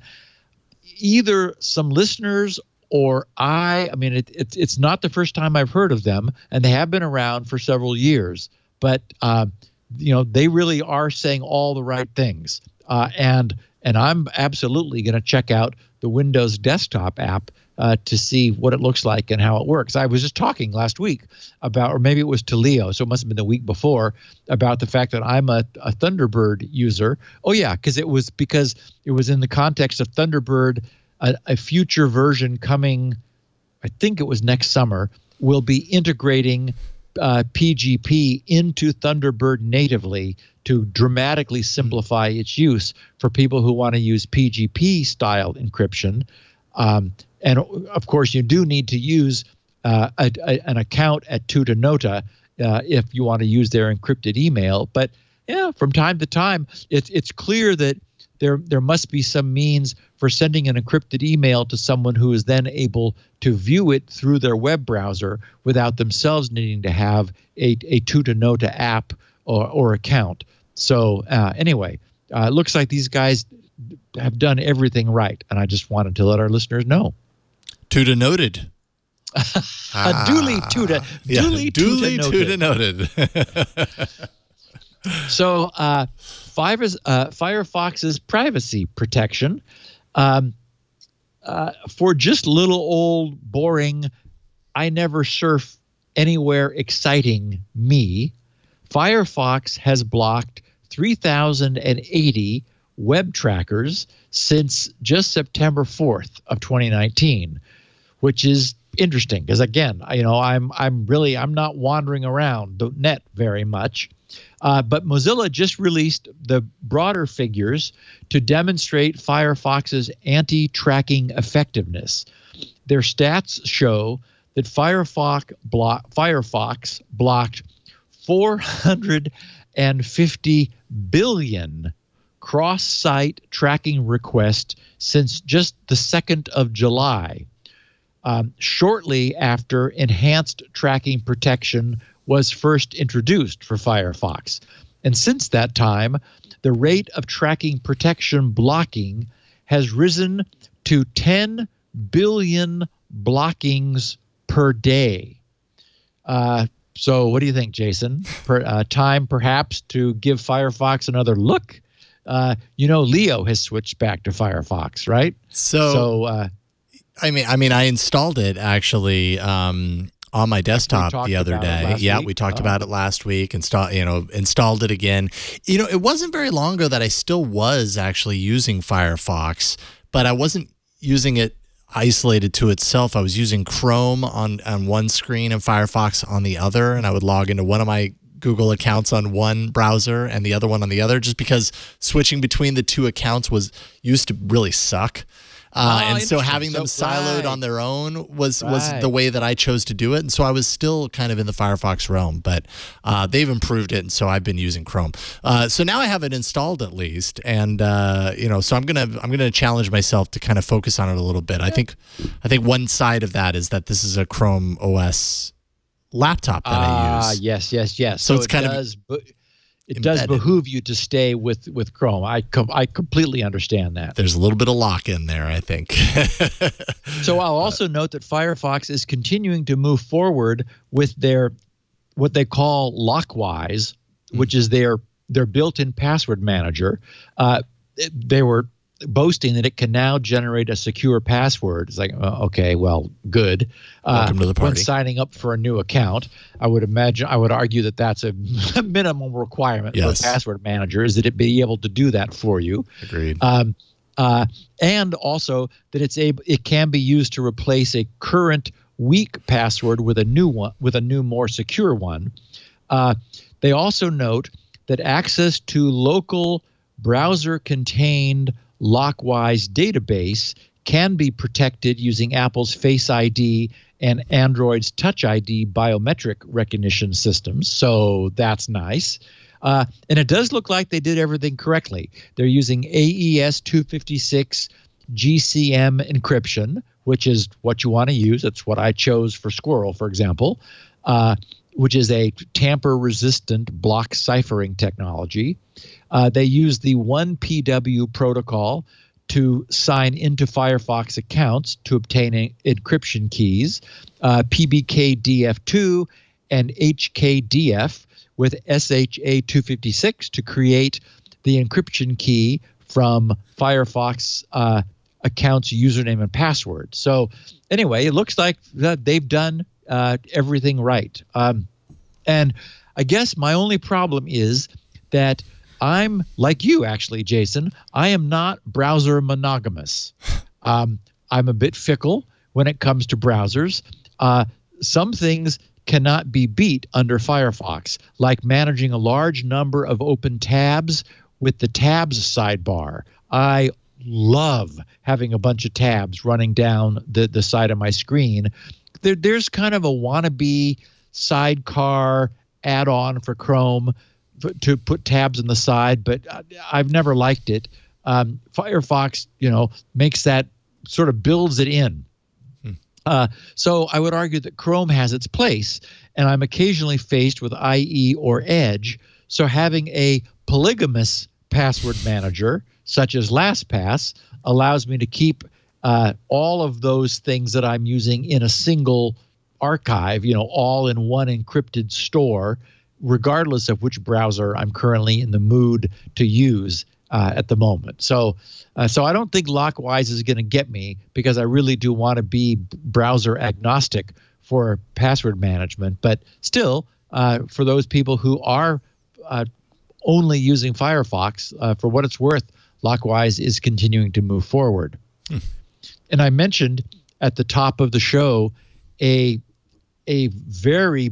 Either some listeners or I mean, it's not the first time I've heard of them, and they have been around for several years. But they really are saying all the right things. And I'm absolutely going to check out the Windows desktop app to see what it looks like and how it works. I was just talking last week about, or maybe it was to Leo, so it must have been the week before, about the fact that I'm a Thunderbird user. Oh yeah, because it was in the context of Thunderbird. A future version coming, I think it was next summer, will be integrating PGP into Thunderbird natively to dramatically simplify its use for people who want to use PGP style encryption. And of course, you do need to use an account at Tutanota if you want to use their encrypted email. But yeah, from time to time, it's clear that there must be some means for sending an encrypted email to someone who is then able to view it through their web browser without themselves needing to have a Tutanota app or account. So anyway, it looks like these guys have done everything right, and I just wanted to let our listeners know. Tuta noted. Duly Tuta noted. So Firefox's privacy protection for just little old boring, I never surf anywhere exciting me, Firefox has blocked 3,080 web trackers since just September 4th of 2019, which is interesting because again, I'm not wandering around the net very much. But Mozilla just released the broader figures to demonstrate Firefox's anti-tracking effectiveness. Their stats show that Firefox blocked 450 billion cross-site tracking requests since just the 2nd of July, shortly after enhanced tracking protection was first introduced for Firefox. And since that time, the rate of tracking protection blocking has risen to 10 billion blockings per day. So what do you think, Jason? Time perhaps to give Firefox another look? Leo has switched back to Firefox, right? So I installed it actually on my desktop the other day. Yeah, we talked about it last week. Installed it again. It wasn't very long ago that I still was actually using Firefox, but I wasn't using it isolated to itself. I was using Chrome on one screen and Firefox on the other, and I would log into one of my Google accounts on one browser and the other one on the other, just because switching between the two accounts used to really suck. And so having them siloed on their own was the way that I chose to do it. And so I was still kind of in the Firefox realm, but they've improved it, and so I've been using Chrome. So now I have it installed at least, and so I'm gonna challenge myself to kind of focus on it a little bit. I think one side of that is that this is a Chrome OS laptop that I use. Yes. So it's kind of it does behoove you to stay with Chrome. I completely understand that. There's a little bit of lock in there, I think. So I'll also note that Firefox is continuing to move forward with their what they call Lockwise, which is their built-in password manager. They were boasting that it can now generate a secure password. It's like, okay, well, good. Welcome to the party. When signing up for a new account, I would argue that that's a minimum requirement for a password manager, is that it be able to do that for you. Agreed. And also that it can be used to replace a current weak password with a new one, with a new, more secure one. They also note that access to local browser-contained Lockwise database can be protected using Apple's Face ID and Android's Touch ID biometric recognition systems. So that's nice. And it does look like they did everything correctly. They're using AES 256 GCM encryption, which is what you want to use. That's what I chose for Squirrel, for example, which is a tamper-resistant block ciphering technology. They use the 1PW protocol to sign into Firefox accounts to obtain encryption keys, PBKDF2 and HKDF with SHA-256 to create the encryption key from Firefox accounts username and password. So anyway, it looks like that they've done everything right. And I guess my only problem is that I'm like you, actually, Jason. I am not browser monogamous. I'm a bit fickle when it comes to browsers. Some things cannot be beat under Firefox, like managing a large number of open tabs with the tabs sidebar. I love having a bunch of tabs running down the side of my screen. There's kind of a wannabe sidecar add-on for Chrome to put tabs on the side, but I've never liked it. Firefox, makes that, sort of builds it in. So I would argue that Chrome has its place, and I'm occasionally faced with IE or Edge. So having a polygamous password manager, such as LastPass, allows me to keep all of those things that I'm using in a single archive, all in one encrypted store, regardless of which browser I'm currently in the mood to use at the moment. So I don't think Lockwise is going to get me, because I really do want to be browser agnostic for password management. But still, for those people who are only using Firefox, for what it's worth, Lockwise is continuing to move forward. And I mentioned at the top of the show a very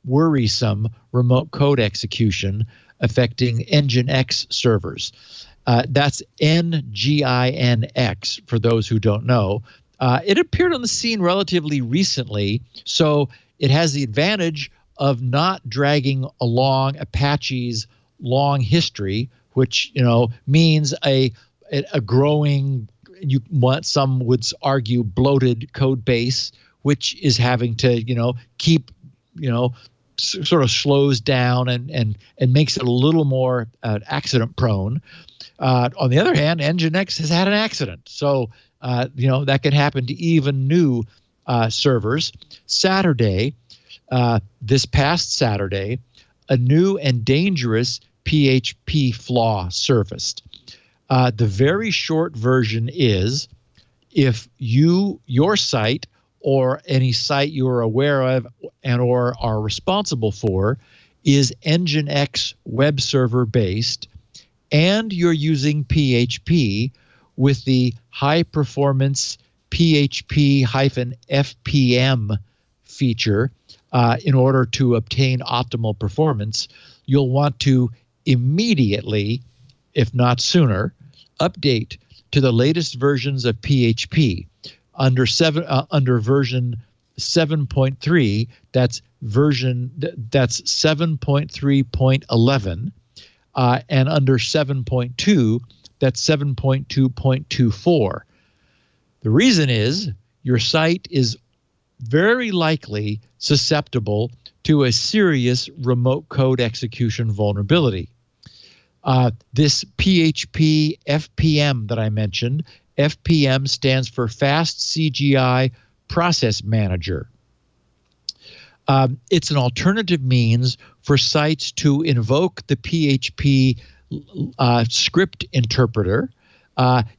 worrisome remote code execution affecting NGINX servers. That's NGINX, for those who don't know. It appeared on the scene relatively recently, so it has the advantage of not dragging along Apache's long history, which means a growing, some would argue, bloated code base, which is having to keep sort of slows down and makes it a little more accident prone. On the other hand, NGINX has had an accident, so that could happen to even new servers. This past Saturday, a new and dangerous PHP flaw surfaced. The very short version is, if your site or any site you are aware of and or are responsible for is NGINX web server based, and you're using PHP with the high performance PHP-FPM feature in order to obtain optimal performance, you'll want to immediately, if not sooner, update to the latest versions of PHP. Under version 7.3, that's 7.3.11, and under 7.2, that's 7.2.24. The reason is your site is very likely susceptible to a serious remote code execution vulnerability. This PHP FPM that I mentioned, FPM stands for Fast CGI Process Manager. It's an alternative means for sites to invoke the PHP script interpreter.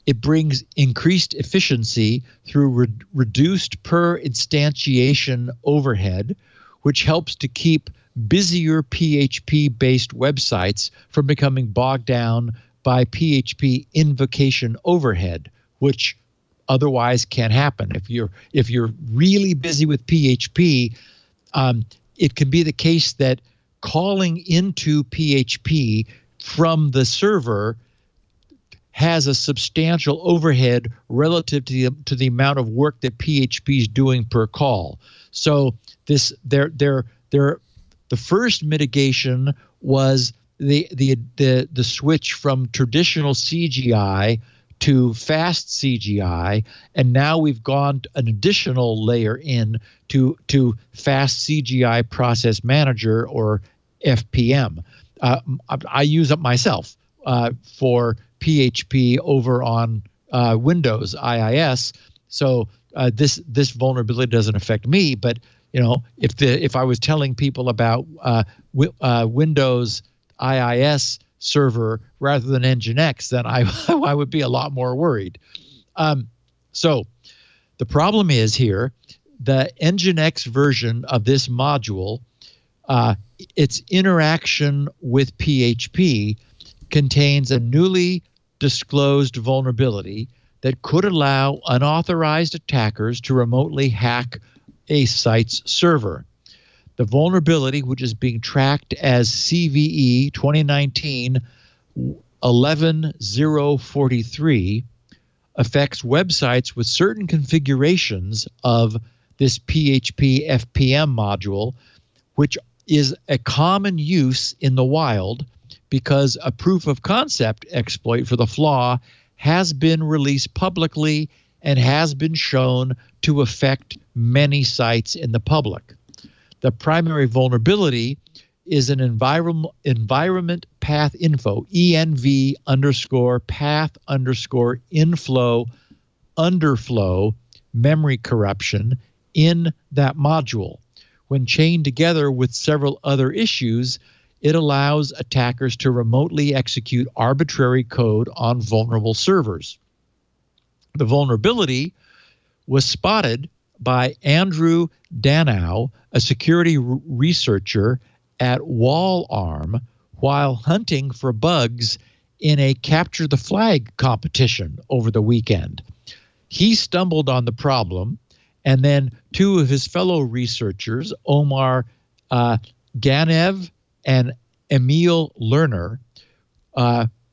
It brings increased efficiency through reduced per instantiation overhead, which helps to keep busier PHP-based websites from becoming bogged down by PHP invocation overhead, which otherwise can happen. If you're really busy with PHP, it can be the case that calling into PHP from the server has a substantial overhead relative to the amount of work that PHP is doing per call. So the first mitigation was the switch from traditional CGI to fast CGI, and now we've gone an additional layer in to fast CGI Process Manager, or FPM. I use it myself for PHP over on Windows IIS. So this vulnerability doesn't affect me, but if I was telling people about Windows IIS server rather than NGINX, then I would be a lot more worried. So the problem is here, the NGINX version of this module, its interaction with PHP contains a newly disclosed vulnerability that could allow unauthorized attackers to remotely hack a site's server. The vulnerability, which is being tracked as CVE 2019-11-043, affects websites with certain configurations of this PHP FPM module, which is a common use in the wild because a proof of concept exploit for the flaw has been released publicly and has been shown to affect many sites in the public. The primary vulnerability is an environment path info, ENV _ path _ inflow underflow memory corruption in that module. When chained together with several other issues, it allows attackers to remotely execute arbitrary code on vulnerable servers. The vulnerability was spotted by Andrew Danow, a security researcher at WallArm, while hunting for bugs in a capture the flag competition over the weekend. He stumbled on the problem, and then two of his fellow researchers, Omar Ganev and Emil Lerner,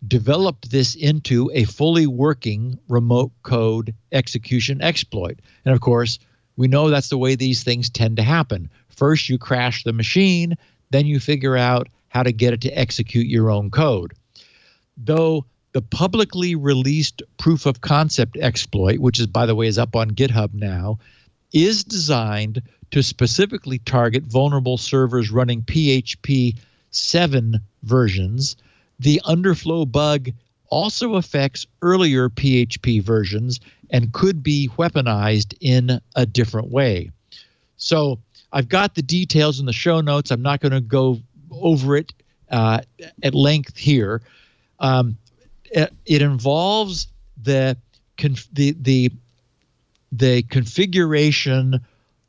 developed this into a fully working remote code execution exploit. And of course, we know that's the way these things tend to happen. First, you crash the machine, then you figure out how to get it to execute your own code. Though the publicly released proof of concept exploit, which is, by the way, is up on GitHub now, is designed to specifically target vulnerable servers running PHP 7 versions. The underflow bug also affects earlier PHP versions and could be weaponized in a different way. So I've got the details in the show notes. I'm not going to go over it at length here. It involves the configuration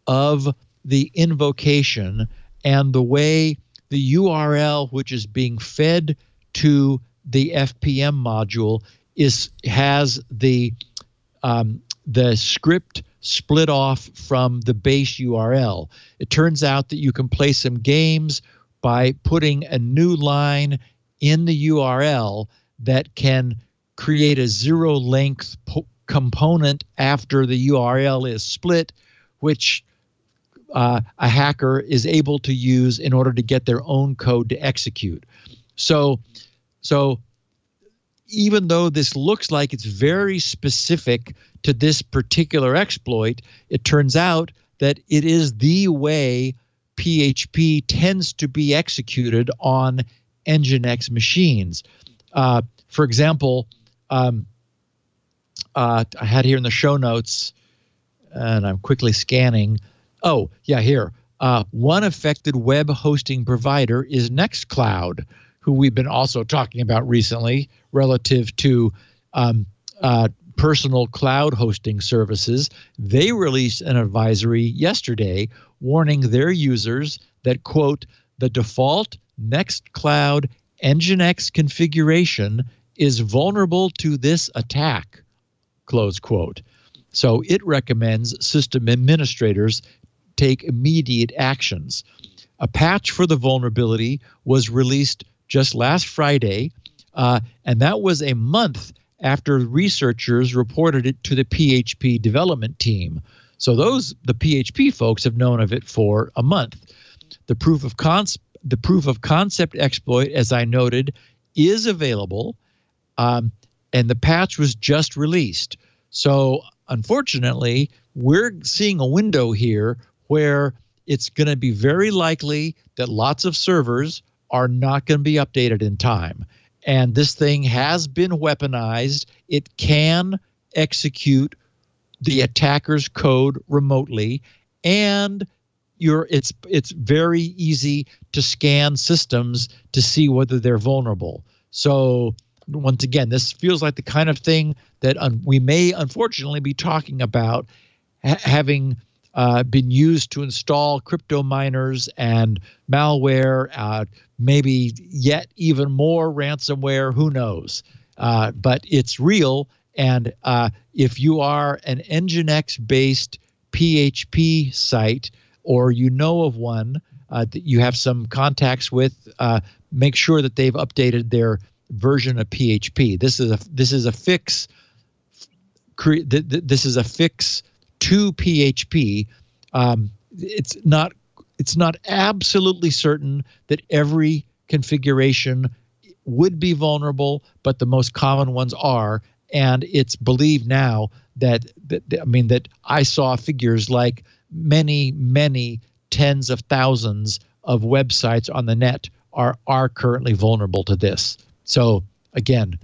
of the invocation and the way the URL, which is being fed to the FPM module, has the script split off from the base URL. It turns out that you can play some games by putting a new line in the URL that can create a zero-length component after the URL is split, which a hacker is able to use in order to get their own code to execute. So even though this looks like it's very specific to this particular exploit, it turns out that it is the way PHP tends to be executed on NGINX machines. For example, I had here in the show notes, and I'm quickly scanning. Oh, yeah, here. One affected web hosting provider is Nextcloud, who we've been also talking about recently relative to personal cloud hosting services. They released an advisory yesterday warning their users that, quote, the default Nextcloud NGINX configuration is vulnerable to this attack, close quote. So it recommends system administrators take immediate actions. A patch for the vulnerability was released just last Friday, and that was a month after researchers reported it to the PHP development team. So the PHP folks have known of it for a month. The proof of concept exploit, as I noted, is available, and the patch was just released. So unfortunately, we're seeing a window here where it's going to be very likely that lots of servers are not going to be updated in time. And this thing has been weaponized. It can execute the attacker's code remotely, and it's very easy to scan systems to see whether they're vulnerable. So once again, this feels like the kind of thing that we may unfortunately be talking about having been used to install crypto miners and malware, maybe yet even more ransomware, who knows. But it's real, and if you are an NGINX-based PHP site, or you know of one that you have some contacts with, make sure that they've updated their version of PHP. This is a fix. This is a fix to PHP. It's not absolutely certain that every configuration would be vulnerable, but the most common ones are. And it's believed now that I saw figures like many tens of thousands of websites on the net are currently vulnerable to this. So again,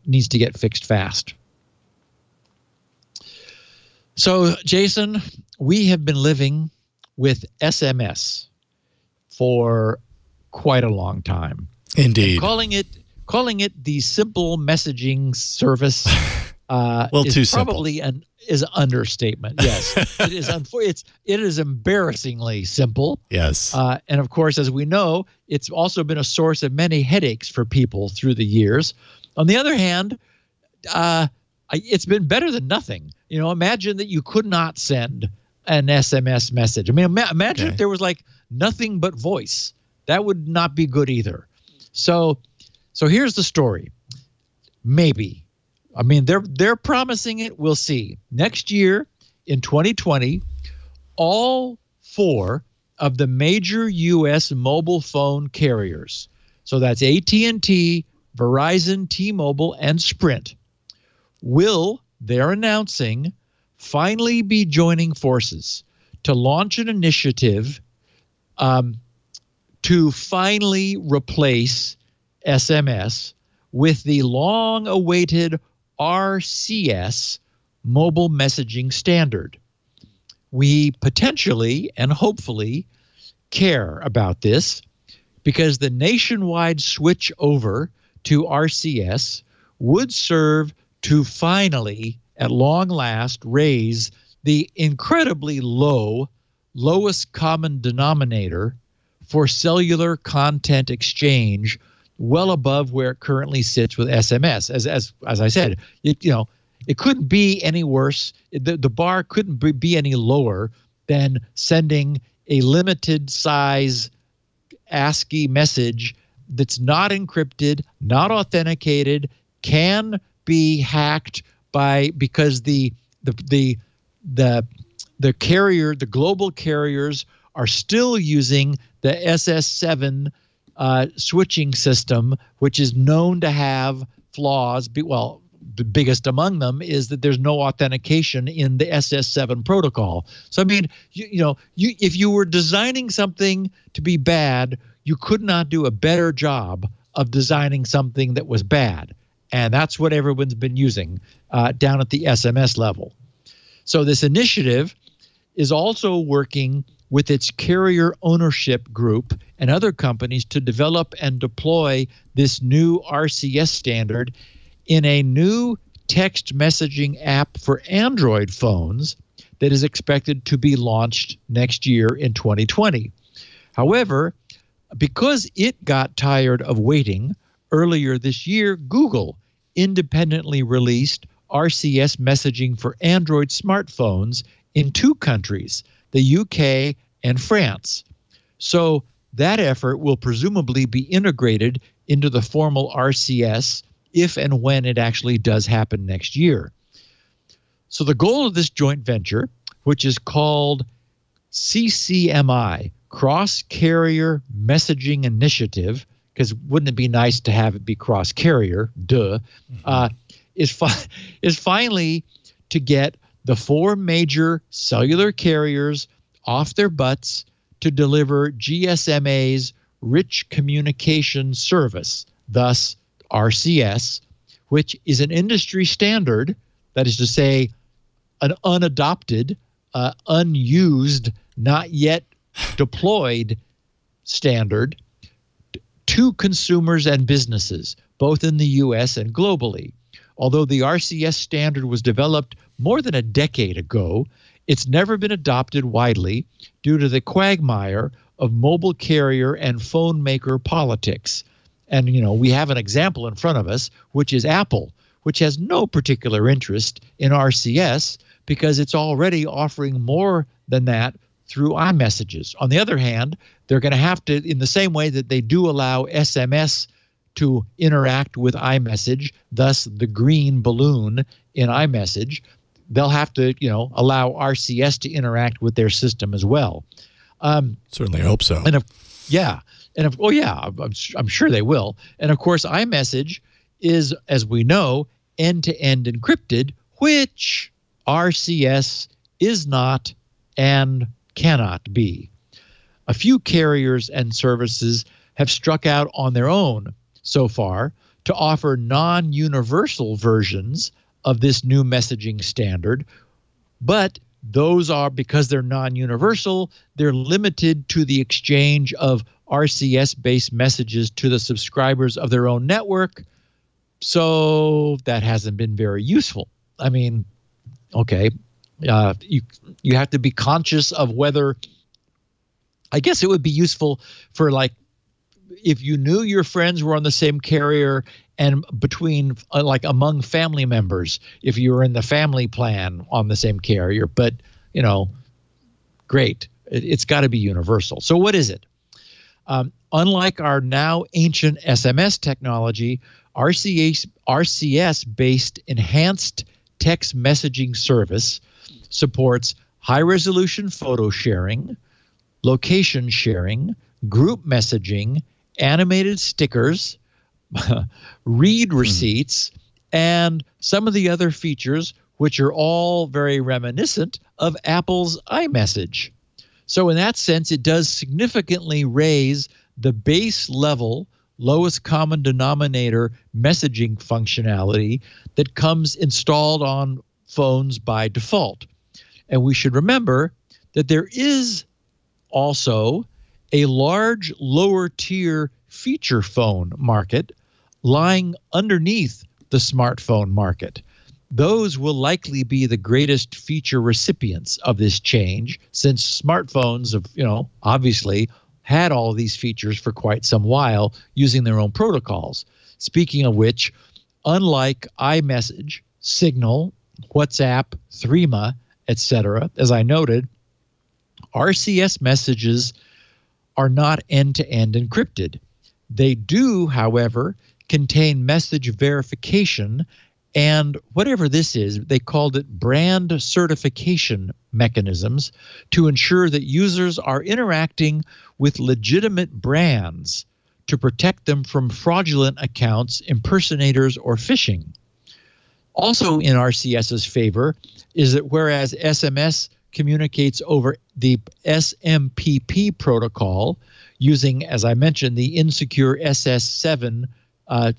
needs to get fixed fast. So Jason, we have been living with SMS for quite a long time. Indeed. And calling it the simple messaging service well, is too probably is an understatement. Yes, it is. It is embarrassingly simple. Yes, and of course, as we know, it's also been a source of many headaches for people through the years. On the other hand, it's been better than nothing. You know, imagine that you could not send an SMS message. I mean, imagine if there was like nothing but voice. That would not be good either. So here's the story. Maybe. I mean, they're promising it. We'll see. Next year, in 2020, all 4 of the major U.S. mobile phone carriers, so that's AT&T, Verizon, T-Mobile, and Sprint, they're announcing, finally be joining forces to launch an initiative to finally replace SMS with the long-awaited RCS mobile messaging standard. We potentially and hopefully care about this because the nationwide switch over to RCS would serve to finally, at long last, raise the incredibly lowest common denominator for cellular content exchange, well above where it currently sits with SMS. As I said, it couldn't be any worse. The bar couldn't be any lower than sending a limited size ASCII message that's not encrypted, not authenticated, can be hacked because the carrier, the global carriers, are still using the SS7 switching system, which is known to have flaws. Well, the biggest among them is that there's no authentication in the SS7 protocol. So I mean, if you were designing something to be bad, you could not do a better job of designing something that was bad. And that's what everyone's been using down at the SMS level. So this initiative is also working with its carrier ownership group and other companies to develop and deploy this new RCS standard in a new text messaging app for Android phones that is expected to be launched next year in 2020. However, because it got tired of waiting, earlier this year, Google independently released RCS messaging for Android smartphones in 2 countries, the UK and France. So that effort will presumably be integrated into the formal RCS if and when it actually does happen next year. So the goal of this joint venture, which is called CCMI, Cross-Carrier Messaging Initiative, because wouldn't it be nice to have it be cross-carrier, is finally to get the 4 major cellular carriers off their butts to deliver GSMA's Rich Communication Service, thus RCS, which is an industry standard that is to say, an unadopted, unused, not yet deployed standard to consumers and businesses, both in the U.S. and globally. Although the RCS standard was developed more than a decade ago, it's never been adopted widely due to the quagmire of mobile carrier and phone maker politics. And, we have an example in front of us, which is Apple, which has no particular interest in RCS because it's already offering more than that through iMessages. On the other hand, they're going to have to, in the same way that they do allow SMS to interact with iMessage, thus the green balloon in iMessage, they'll have to, allow RCS to interact with their system as well. Certainly hope so. I'm sure they will. And of course, iMessage is, as we know, end-to-end encrypted, which RCS is not and cannot be. A few carriers and services have struck out on their own so far to offer non-universal versions of this new messaging standard, but those are, because they're non-universal, they're limited to the exchange of RCS-based messages to the subscribers of their own network. So that hasn't been very useful. I mean, okay, you have to be conscious of whether, I guess it would be useful for, like, if you knew your friends were on the same carrier and between, like, among family members, if you were in the family plan on the same carrier, but, great. It's got to be universal. So what is it? Unlike our now ancient SMS technology, RCS-based enhanced text messaging service supports high-resolution photo sharing, location sharing, group messaging, animated stickers, read receipts, and some of the other features, which are all very reminiscent of Apple's iMessage. So in that sense, it does significantly raise the base level, lowest common denominator messaging functionality that comes installed on phones by default. And we should remember that there is also a large lower tier feature phone market lying underneath the smartphone market. Those will likely be the greatest feature recipients of this change, since smartphones have, obviously had all of these features for quite some while using their own protocols. Speaking of which, unlike iMessage, Signal, WhatsApp, Threema, etc., as I noted, RCS messages are not end-to-end encrypted. They do, however, contain message verification and whatever this is, they called it brand certification mechanisms to ensure that users are interacting with legitimate brands to protect them from fraudulent accounts, impersonators, or phishing. Also in RCS's favor is that whereas SMS communicates over the SMPP protocol using, as I mentioned, the insecure SS7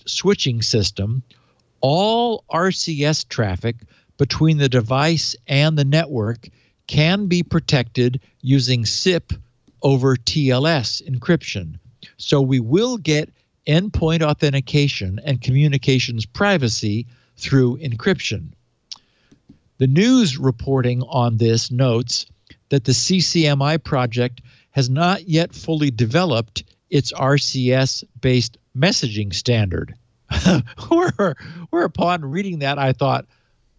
switching system, all RCS traffic between the device and the network can be protected using SIP over TLS encryption. So we will get endpoint authentication and communications privacy through encryption. The news reporting on this notes that the CCMI project has not yet fully developed its RCS-based messaging standard. Whereupon reading that, I thought,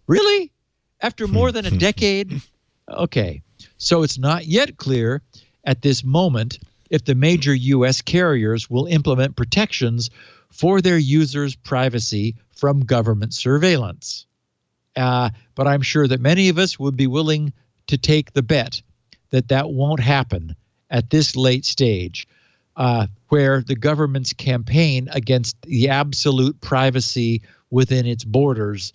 really? After more than a decade? Okay. So it's not yet clear at this moment if the major U.S. carriers will implement protections for their users' privacy from government surveillance. But I'm sure that many of us would be willing to take the bet that that won't happen at this late stage, where the government's campaign against the absolute privacy within its borders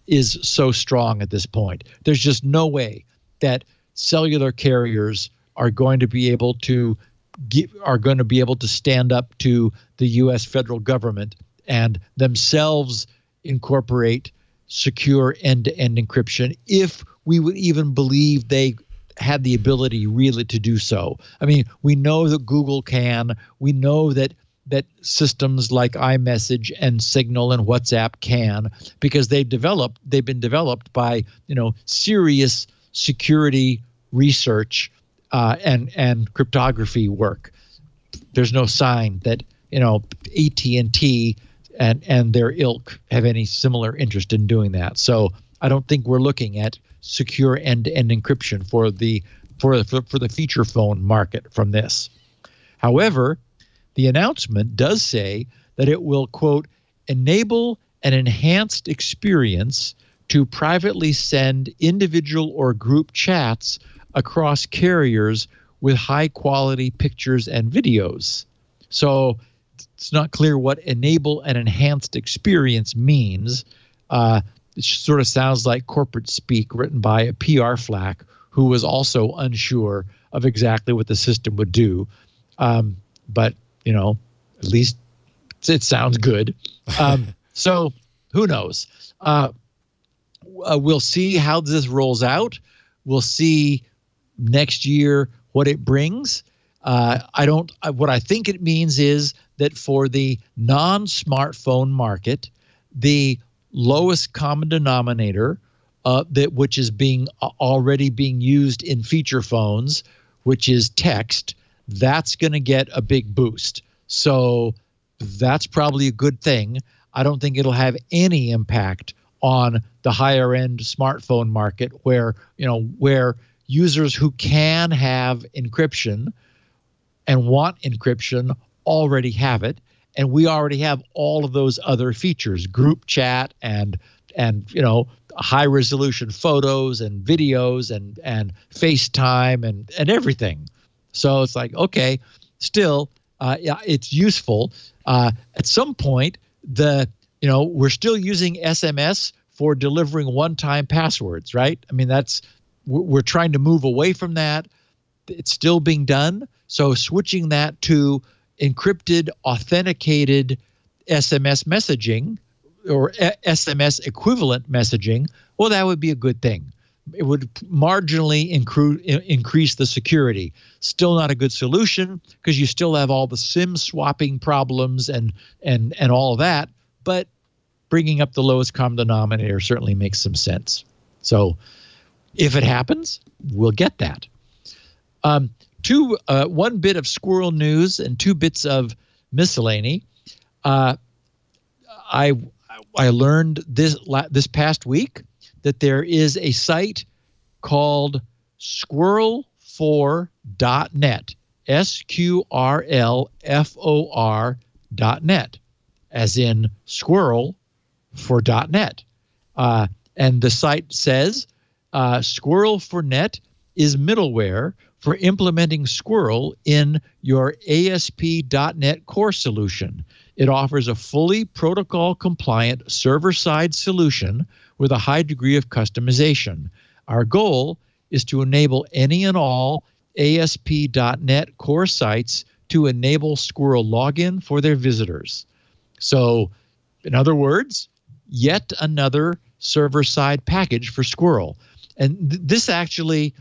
is so strong at this point. There's just no way that cellular carriers are going to be able to stand up to the U.S. federal government and themselves incorporate secure end-to-end encryption if we would even believe they had the ability really to do so. I mean, we know that Google can. We know that systems like iMessage and Signal and WhatsApp can, because they've been developed by serious security research and cryptography work. There's no sign that AT&T and their ilk have any similar interest in doing that. So I don't think we're looking at secure end-to-end encryption for the feature phone market from this. However, the announcement does say that it will, quote, enable an enhanced experience to privately send individual or group chats across carriers with high-quality pictures and videos. So it's not clear what enable an enhanced experience means. It sort of sounds like corporate speak written by a PR flack who was also unsure of exactly what the system would do. But, at least it sounds good. So who knows? We'll see how this rolls out. We'll see next year what it brings. What I think it means is that for the non-smartphone market, the lowest common denominator, which is already being used in feature phones, which is text, that's going to get a big boost. So that's probably a good thing. I don't think it'll have any impact on the higher end smartphone market where users who can have encryption and want encryption already have it. And we already have all of those other features, group chat and high resolution photos and videos and FaceTime and everything. So it's like, okay, still, it's useful. At some point, we're still using SMS for delivering one-time passwords, right? I mean, we're trying to move away from that. It's still being done. So switching that to encrypted, authenticated SMS messaging or SMS equivalent messaging, well, that would be a good thing. It would marginally increase the security. Still not a good solution because you still have all the SIM swapping problems and all of that. But bringing up the lowest common denominator certainly makes some sense. So if it happens, we'll get that. One bit of squirrel news and 2 bits of miscellany. I learned this past week that there is a site called squirrelfor.net, SQRLFOR.net, as in squirrel for .net. And the site says Squirrel for Net is middleware for implementing Squirrel in your ASP.NET Core solution. It offers a fully protocol-compliant server-side solution with a high degree of customization. Our goal is to enable any and all ASP.NET Core sites to enable Squirrel login for their visitors. So, in other words, yet another server-side package for Squirrel. And this actually,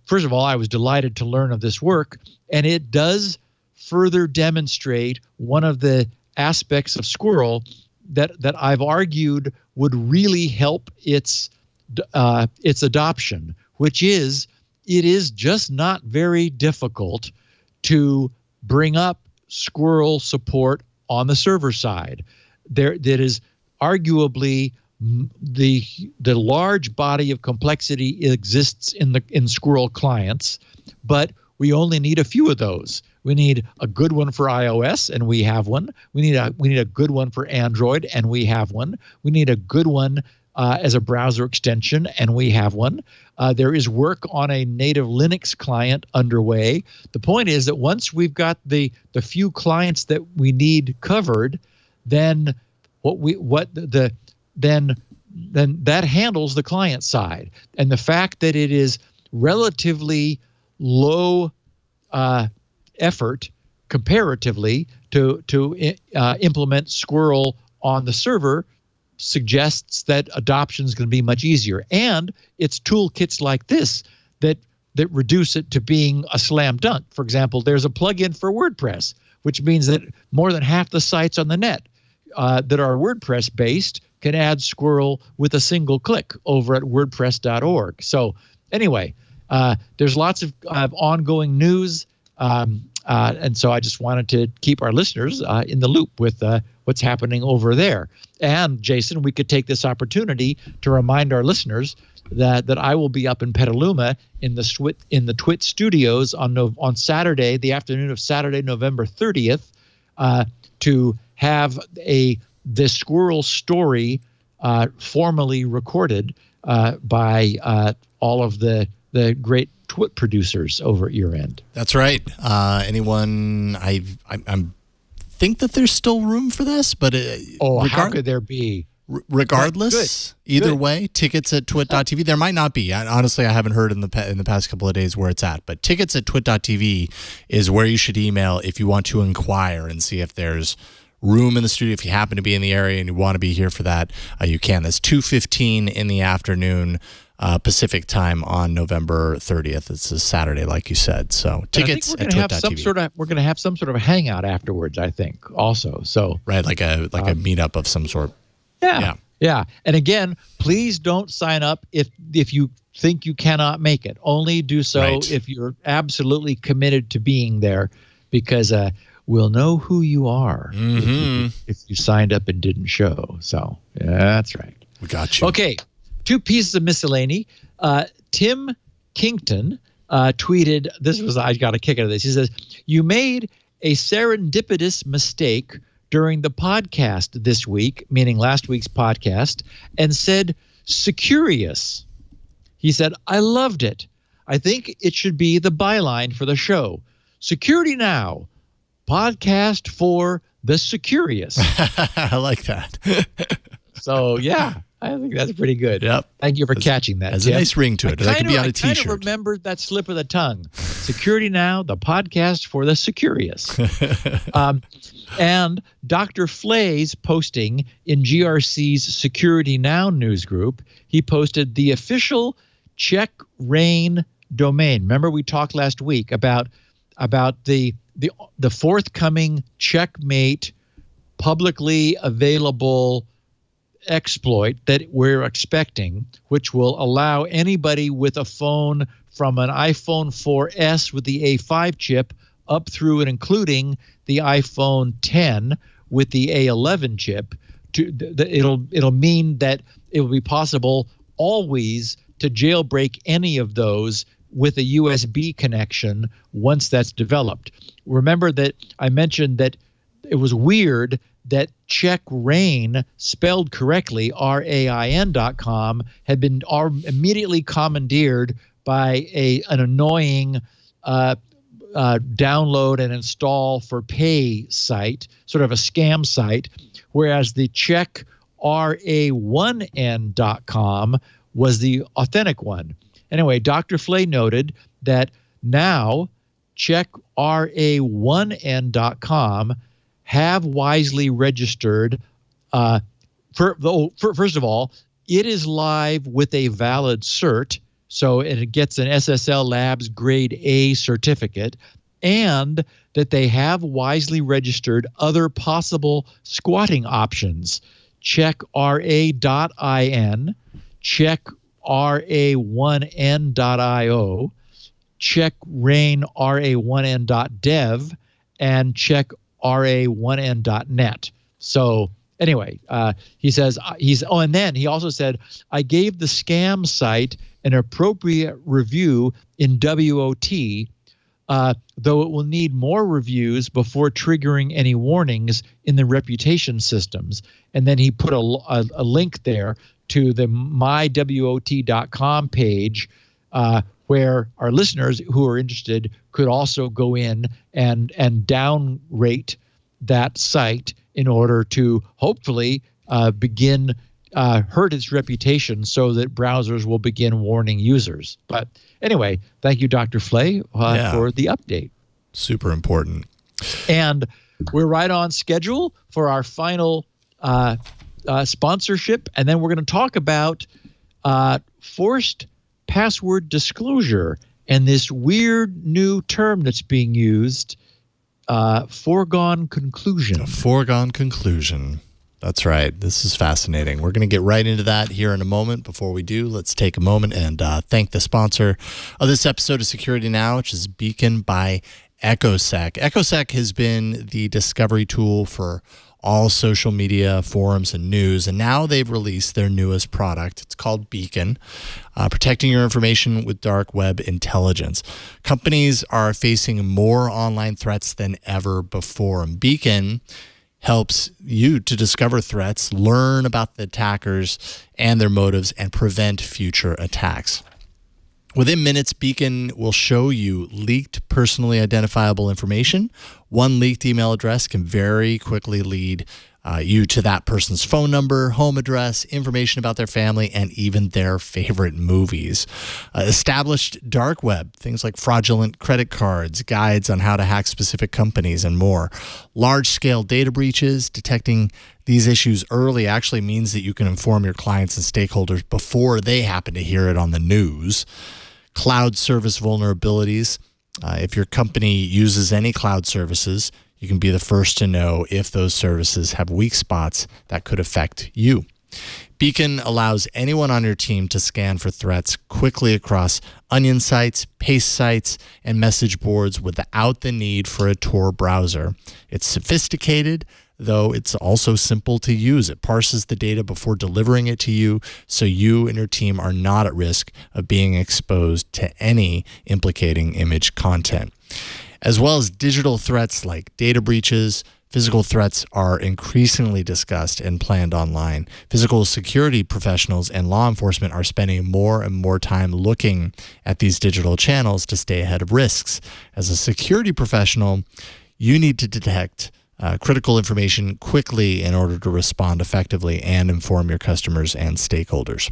first of all, I was delighted to learn of this work, and it does further demonstrate one of the aspects of Squirrel that I've argued would really help its adoption, which is it is just not very difficult to bring up Squirrel support on the server side. That is arguably the large body of complexity exists in Squirrel clients, but we only need a few of those. We need a good one for iOS, and we have one. We need a good one for Android, and we have one. We need a good one as a browser extension, and we have one. There is work on a native Linux client underway. The point is that once we've got the few clients that we need covered, then then that handles the client side. And the fact that it is relatively low effort comparatively to implement Squirrel on the server suggests that adoption is going to be much easier. And it's toolkits like this that reduce it to being a slam dunk. For example, there's a plugin for WordPress, which means that more than half the sites on the net that are WordPress based can add Squirrel with a single click over at wordpress.org. So anyway, there's lots of ongoing news. And so I just wanted to keep our listeners in the loop with what's happening over there. And Jason, we could take this opportunity to remind our listeners that I will be up in Petaluma in the TWIT studios on Saturday, the afternoon of Saturday, November 30th, to have the Squirrel story formally recorded by all of the great TWIT producers over at your end. That's right. Anyone? I think that there's still room for this, but how could there be? Regardless, either way, tickets at twit.tv. There might not be. Honestly, I haven't heard in the past couple of days where it's at. But tickets at twit.tv is where you should email if you want to inquire and see if there's room in the studio. If you happen to be in the area and you want to be here for that, you can. That's 2:15 in the afternoon Pacific time on November 30th. It's a Saturday, like you said. So tickets at twit.tv. We're going to have some sort of hangout afterwards, I think, also. So right, like a meetup of some sort. Yeah. And again, please don't sign up if you think you cannot make it. Only do so if you're absolutely committed to being there, because we'll know who you are if you signed up and didn't show. So that's right. We got you. Okay, 2 pieces of miscellany. Tim Kington tweeted, I got a kick out of this. He says, "You made a serendipitous mistake during the podcast this week," meaning last week's podcast, "and said Securious." He said, "I loved it. I think it should be the byline for the show. Security Now, podcast for the Securious." I like that. So, yeah, I think that's pretty good. Yep. Thank you for catching that. Has a nice ring to it. That could be on a T-shirt. I kind of remembered that slip of the tongue. Security Now, the podcast for the Securious. And Dr. Flay's posting in GRC's Security Now news group, he posted the official Check Rain domain. Remember we talked last week about the forthcoming Checkmate publicly available exploit that we're expecting, which will allow anybody with a phone from an iPhone 4S with the A5 chip up through and including the iPhone 10 with the A11 chip, it'll mean that it will be possible always to jailbreak any of those with a USB connection once that's developed. Remember that I mentioned that it was weird that Check Rain, spelled correctly, RAIN.com, had been immediately commandeered by an annoying download and install for pay site, sort of a scam site, whereas the Check RA1N.com was the authentic one. Anyway, Dr. Flay noted that now Check RA1N.com have wisely registered. First of all, it is live with a valid cert, so it gets an SSL Labs Grade A certificate, and that they have wisely registered other possible squatting options. Check RA.IN, check RA1N.io, check Rain RA1N.dev, and check RA1N.net. So anyway, he says and then he also said, "I gave the scam site an appropriate review in WOT, though it will need more reviews before triggering any warnings in the reputation systems." And then he put a link there to the mywot.com page, where our listeners who are interested could also go in and downrate that site in order to hopefully begin hurt its reputation so that browsers will begin warning users. But anyway, thank you, Dr. Flay, for the update. Super important. And we're right on schedule for our final sponsorship, and then we're going to talk about forced password disclosure and this weird new term that's being used, foregone conclusion. A foregone conclusion. That's right. This is fascinating. We're going to get right into that here in a moment. Before we do, let's take a moment and thank the sponsor of this episode of Security Now, which is Beacon by EchoSec. EchoSec has been the discovery tool for all social media, forums, and news, and now they've released their newest product. It's called Beacon, protecting your information with dark web intelligence. Companies are facing more online threats than ever before, and Beacon helps you to discover threats, learn about the attackers and their motives, and prevent future attacks. Within minutes, Beacon will show you leaked personally identifiable information. One leaked email address can very quickly lead you to that person's phone number, home address, information about their family, and even their favorite movies. Established dark web, things like fraudulent credit cards, guides on how to hack specific companies, and more. Large-scale data breaches, detecting these issues early actually means that you can inform your clients and stakeholders before they happen to hear it on the news. Cloud service vulnerabilities. If your company uses any cloud services, you can be the first to know if those services have weak spots that could affect you. Beacon allows anyone on your team to scan for threats quickly across onion sites, paste sites, and message boards without the need for a Tor browser. It's sophisticated, though it's also simple to use. It parses the data before delivering it to you, so you and your team are not at risk of being exposed to any implicating image content. As well as digital threats like data breaches, physical threats are increasingly discussed and planned online. Physical security professionals and law enforcement are spending more and more time looking at these digital channels to stay ahead of risks. As a security professional, you need to detect critical information quickly in order to respond effectively and inform your customers and stakeholders.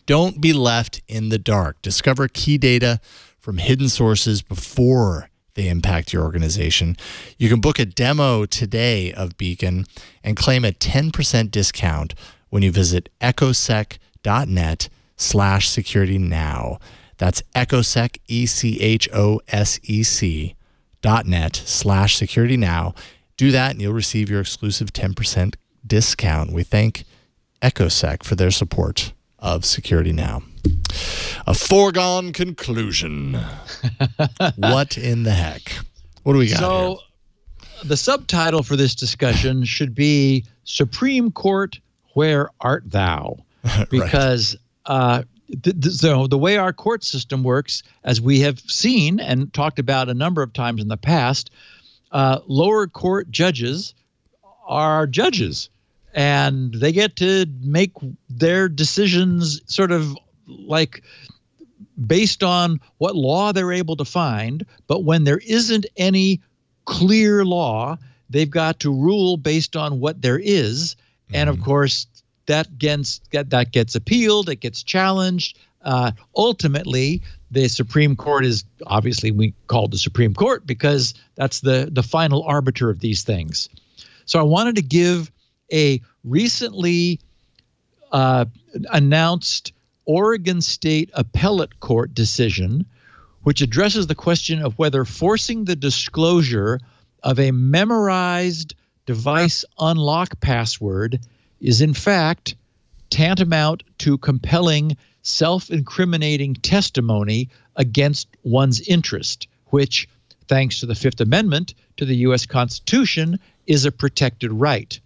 Don't be left in the dark. Discover key data from hidden sources before they impact your organization. You can book a demo today of Beacon and claim a 10% discount when you visit echosec.net/securitynow. That's echosec, ECHOSEC.net/securitynow. Do that and you'll receive your exclusive 10% discount. We thank EchoSec for their support of Security Now. A foregone conclusion. What in the heck? What do we got here? The subtitle for this discussion should be Supreme Court, Where Art Thou? Because so the way our court system works, as we have seen and talked about a number of times in the past, lower court judges are judges, and they get to make their decisions sort of like based on what law they're able to find. But when there isn't any clear law, they've got to rule based on what there is. And of course, that gets appealed, it gets challenged. Ultimately, the Supreme Court is obviously, we call it the Supreme Court because that's the final arbiter of these things. So I wanted to give a recently announced Oregon State Appellate Court decision, which addresses the question of whether forcing the disclosure of a memorized device unlock password is in fact tantamount to compelling self-incriminating testimony against one's interest, which, thanks to the Fifth Amendment to the U.S. Constitution, is a protected right.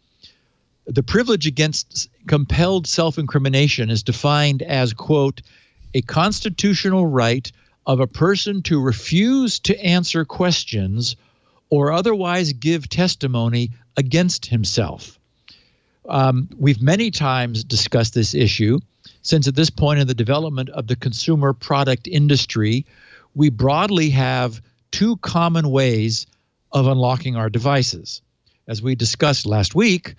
The privilege against compelled self-incrimination is defined as, quote, a constitutional right of a person to refuse to answer questions or otherwise give testimony against himself. We've many times discussed this issue, since at this point in the development of the consumer product industry, we broadly have two common ways of unlocking our devices. As we discussed last week,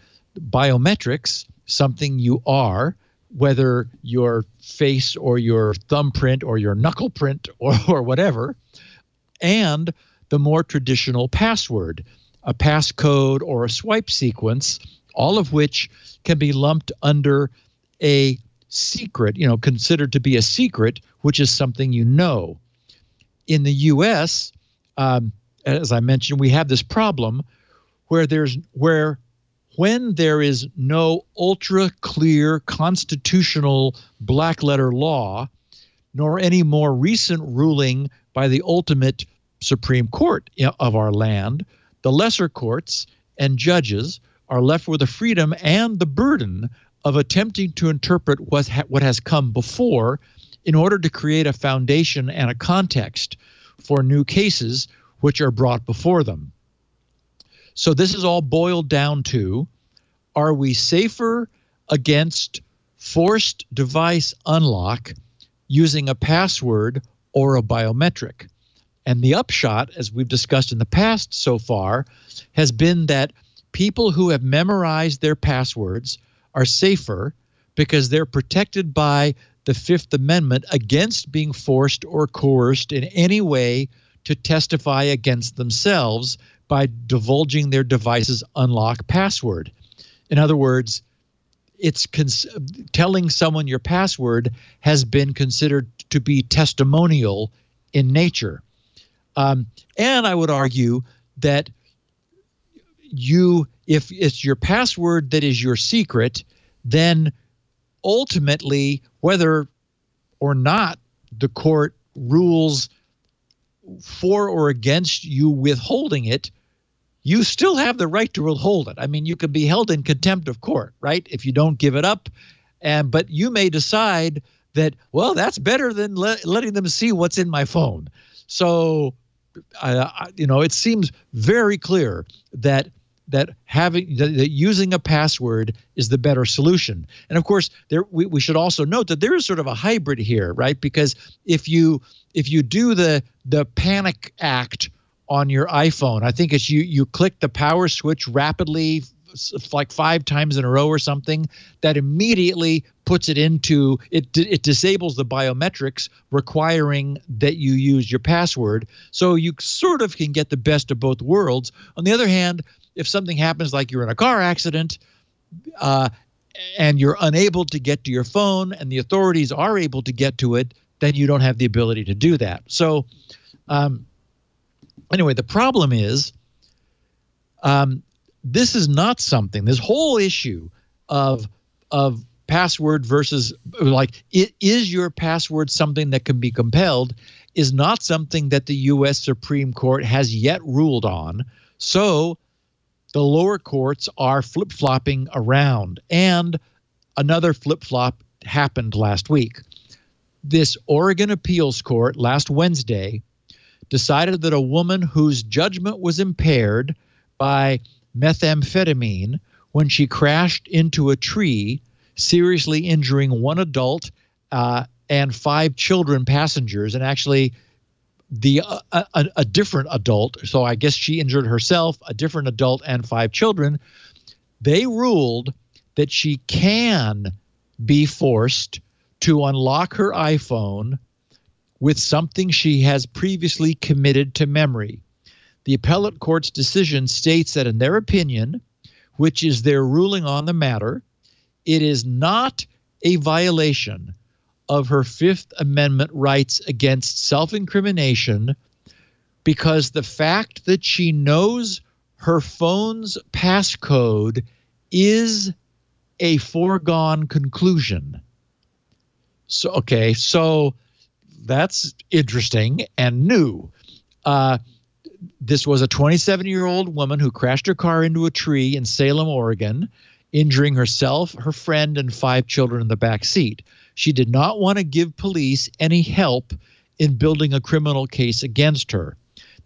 biometrics, something you are, whether your face or your thumbprint or your knuckle print or whatever, and the more traditional password, a passcode or a swipe sequence all of which can be lumped under a secret, considered to be a secret, which is something you know. In the U.S., as I mentioned, we have this problem where when there is no ultra clear constitutional black letter law, nor any more recent ruling by the ultimate Supreme Court of our land, the lesser courts and judges are left with the freedom and the burden of attempting to interpret what has come before in order to create a foundation and a context for new cases which are brought before them. So this is all boiled down to, are we safer against forced device unlock using a password or a biometric? And the upshot, as we've discussed in the past so far, has been that people who have memorized their passwords are safer because they're protected by the Fifth Amendment against being forced or coerced in any way to testify against themselves by divulging their device's unlock password. In other words, it's telling someone your password has been considered to be testimonial in nature. And I would argue that if it's your password that is your secret, then ultimately, whether or not the court rules for or against you withholding it, you still have the right to withhold it. I mean, you could be held in contempt of court, right, if you don't give it up. But you may decide that, well, that's better than letting them see what's in my phone. So, it seems very clear that using a password is the better solution. And of course, we should also note that there is sort of a hybrid here, right? Because if you do the panic act on your iPhone, I think it's you click the power switch rapidly, like 5 times in a row or something, that immediately puts it into it disables the biometrics requiring that you use your password. So you sort of can get the best of both worlds. On the other hand, if something happens, like you're in a car accident and you're unable to get to your phone and the authorities are able to get to it, then you don't have the ability to do that. So anyway, the problem is this is not something, this whole issue of password versus, like, is your password something that can be compelled, is not something that the U.S. Supreme Court has yet ruled on. So the lower courts are flip-flopping around. And another flip-flop happened last week. This Oregon appeals court last Wednesday decided that a woman whose judgment was impaired by methamphetamine when she crashed into a tree, seriously injuring 1 adult and 5 children passengers, and actually a different adult. So I guess she injured herself, a different adult, and 5 children. They ruled that she can be forced to unlock her iPhone with something she has previously committed to memory. The appellate court's decision states that in their opinion, which is their ruling on the matter, it is not a violation of her Fifth Amendment rights against self-incrimination because the fact that she knows her phone's passcode is a foregone conclusion. So that's interesting and new. This was a 27-year-old woman who crashed her car into a tree in Salem, Oregon, injuring herself, her friend, and 5 children in the back seat. She did not want to give police any help in building a criminal case against her.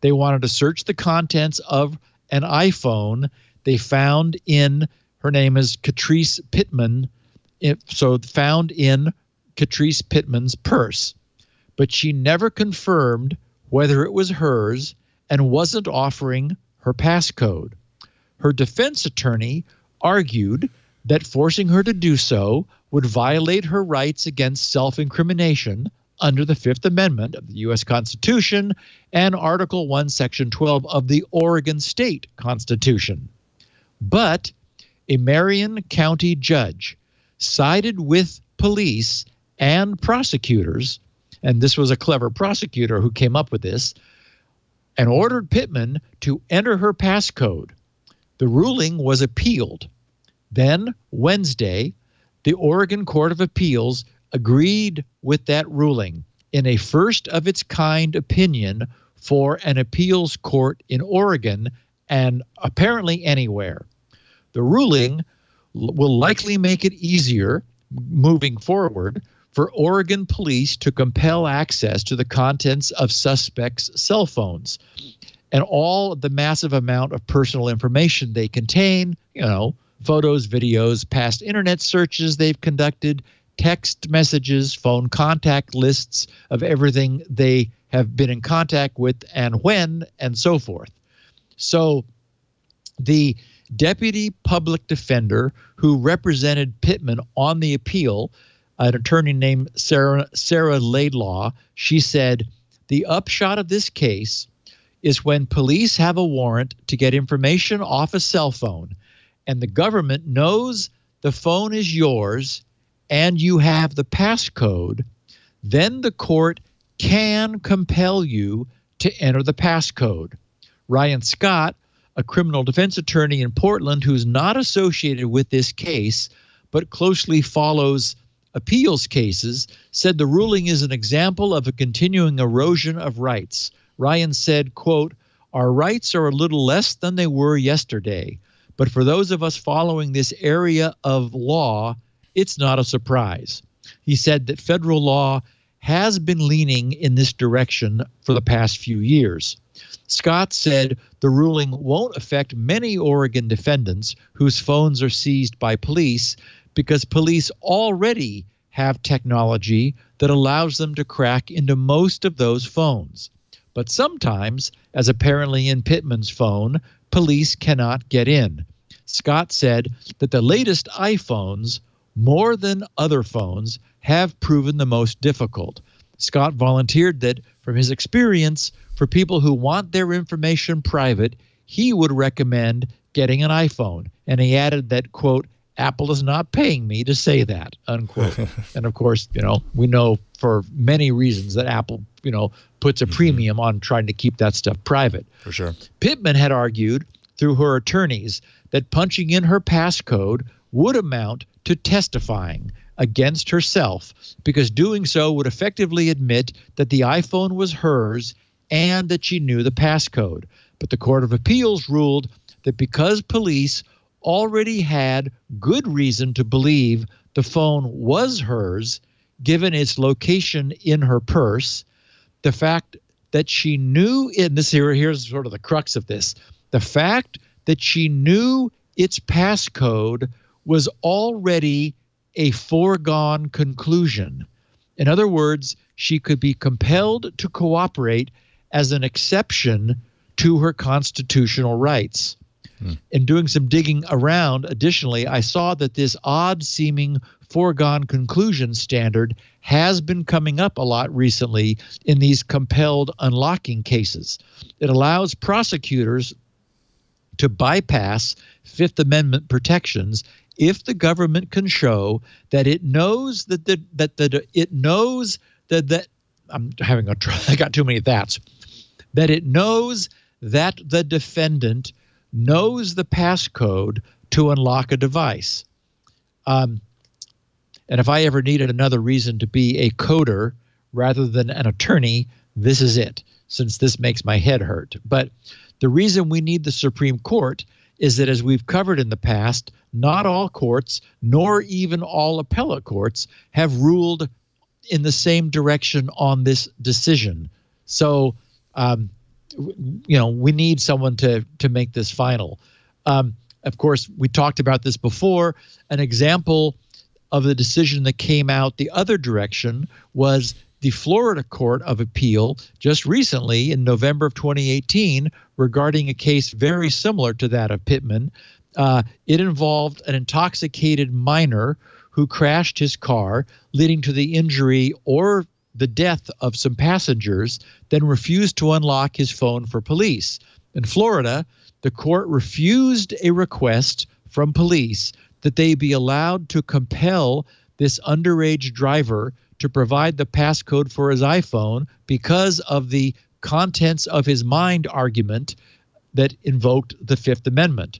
They wanted to search the contents of an iPhone they found in, her name is Catrice Pittman, so found in Catrice Pittman's purse. But she never confirmed whether it was hers and wasn't offering her passcode. Her defense attorney argued that forcing her to do so would violate her rights against self-incrimination under the Fifth Amendment of the U.S. Constitution and Article 1, Section 12 of the Oregon State Constitution. But a Marion County judge sided with police and prosecutors, and this was a clever prosecutor who came up with this, and ordered Pittman to enter her passcode. The ruling was appealed. Then, Wednesday, the Oregon Court of Appeals agreed with that ruling in a first-of-its-kind opinion for an appeals court in Oregon and apparently anywhere. The ruling will likely make it easier moving forward for Oregon police to compel access to the contents of suspects' cell phones and all of the massive amount of personal information they contain, photos, videos, past internet searches they've conducted, text messages, phone contact lists of everything they have been in contact with and when, and so forth. So the deputy public defender who represented Pittman on the appeal, an attorney named Sarah Laidlaw, she said, the upshot of this case is when police have a warrant to get information off a cell phone and the government knows the phone is yours and you have the passcode, then the court can compel you to enter the passcode. Ryan Scott, a criminal defense attorney in Portland who's not associated with this case but closely follows appeals cases, said the ruling is an example of a continuing erosion of rights. Ryan said, quote, "Our rights are a little less than they were yesterday, but for those of us following this area of law, it's not a surprise." He said that federal law has been leaning in this direction for the past few years. Scott said the ruling won't affect many Oregon defendants whose phones are seized by police because police already have technology that allows them to crack into most of those phones. But sometimes, as apparently in Pittman's phone, police cannot get in. Scott said that the latest iPhones, more than other phones, have proven the most difficult. Scott volunteered that, from his experience, for people who want their information private, he would recommend getting an iPhone. And he added that, quote, "Apple is not paying me to say that," unquote. And of course, we know for many reasons that Apple, puts a premium on trying to keep that stuff private. For sure. Pittman had argued through her attorneys that punching in her passcode would amount to testifying against herself because doing so would effectively admit that the iPhone was hers and that she knew the passcode. But the Court of Appeals ruled that because police already had good reason to believe the phone was hers, given its location in her purse, the fact that she knew here's sort of the crux of this, the fact that she knew its passcode was already a foregone conclusion. In other words, she could be compelled to cooperate as an exception to her constitutional rights. In doing some digging around, additionally, I saw that this odd-seeming foregone conclusion standard has been coming up a lot recently in these compelled unlocking cases. It allows prosecutors to bypass Fifth Amendment protections if the government can show that it knows that I'm having a I got too many that's that it knows that the defendant knows the passcode to unlock a device. And if I ever needed another reason to be a coder rather than an attorney, this is it, since this makes my head hurt. But the reason we need the Supreme Court is that, as we've covered in the past, not all courts, nor even all appellate courts, have ruled in the same direction on this decision. So, we need someone to make this final. Of course, we talked about this before. An example of the decision that came out the other direction was the Florida Court of Appeal just recently in November of 2018 regarding a case very similar to that of Pittman. It involved an intoxicated minor who crashed his car, leading to the injury or the death of some passengers, then refused to unlock his phone for police. In Florida, the court refused a request from police that they be allowed to compel this underage driver to provide the passcode for his iPhone because of the contents of his mind argument that invoked the Fifth Amendment.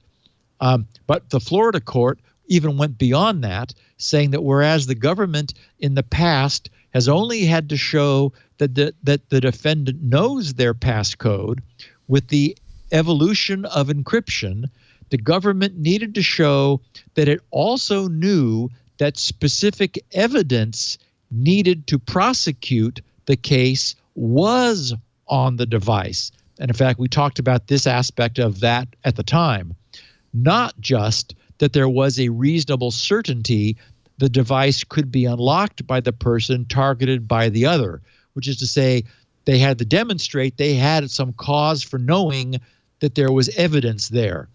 But the Florida court even went beyond that, saying that whereas the government in the past has only had to show that the defendant knows their passcode, with the evolution of encryption, the government needed to show that it also knew that specific evidence needed to prosecute the case was on the device. And in fact, we talked about this aspect of that at the time. Not just that there was a reasonable certainty the device could be unlocked by the person targeted by the other, which is to say they had to demonstrate they had some cause for knowing that there was evidence there.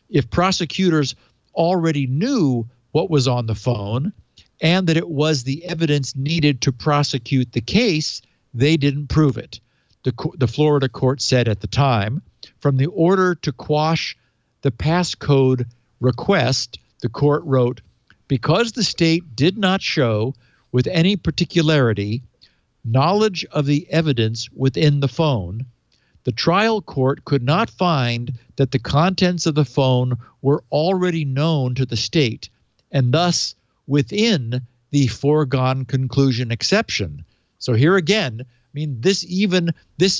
If prosecutors already knew what was on the phone and that it was the evidence needed to prosecute the case, they didn't prove it. The Florida court said at the time, from the order to quash the passcode request, the court wrote, because the state did not show with any particularity knowledge of the evidence within the phone, the trial court could not find that the contents of the phone were already known to the state and thus within the foregone conclusion exception. So here again, I mean, this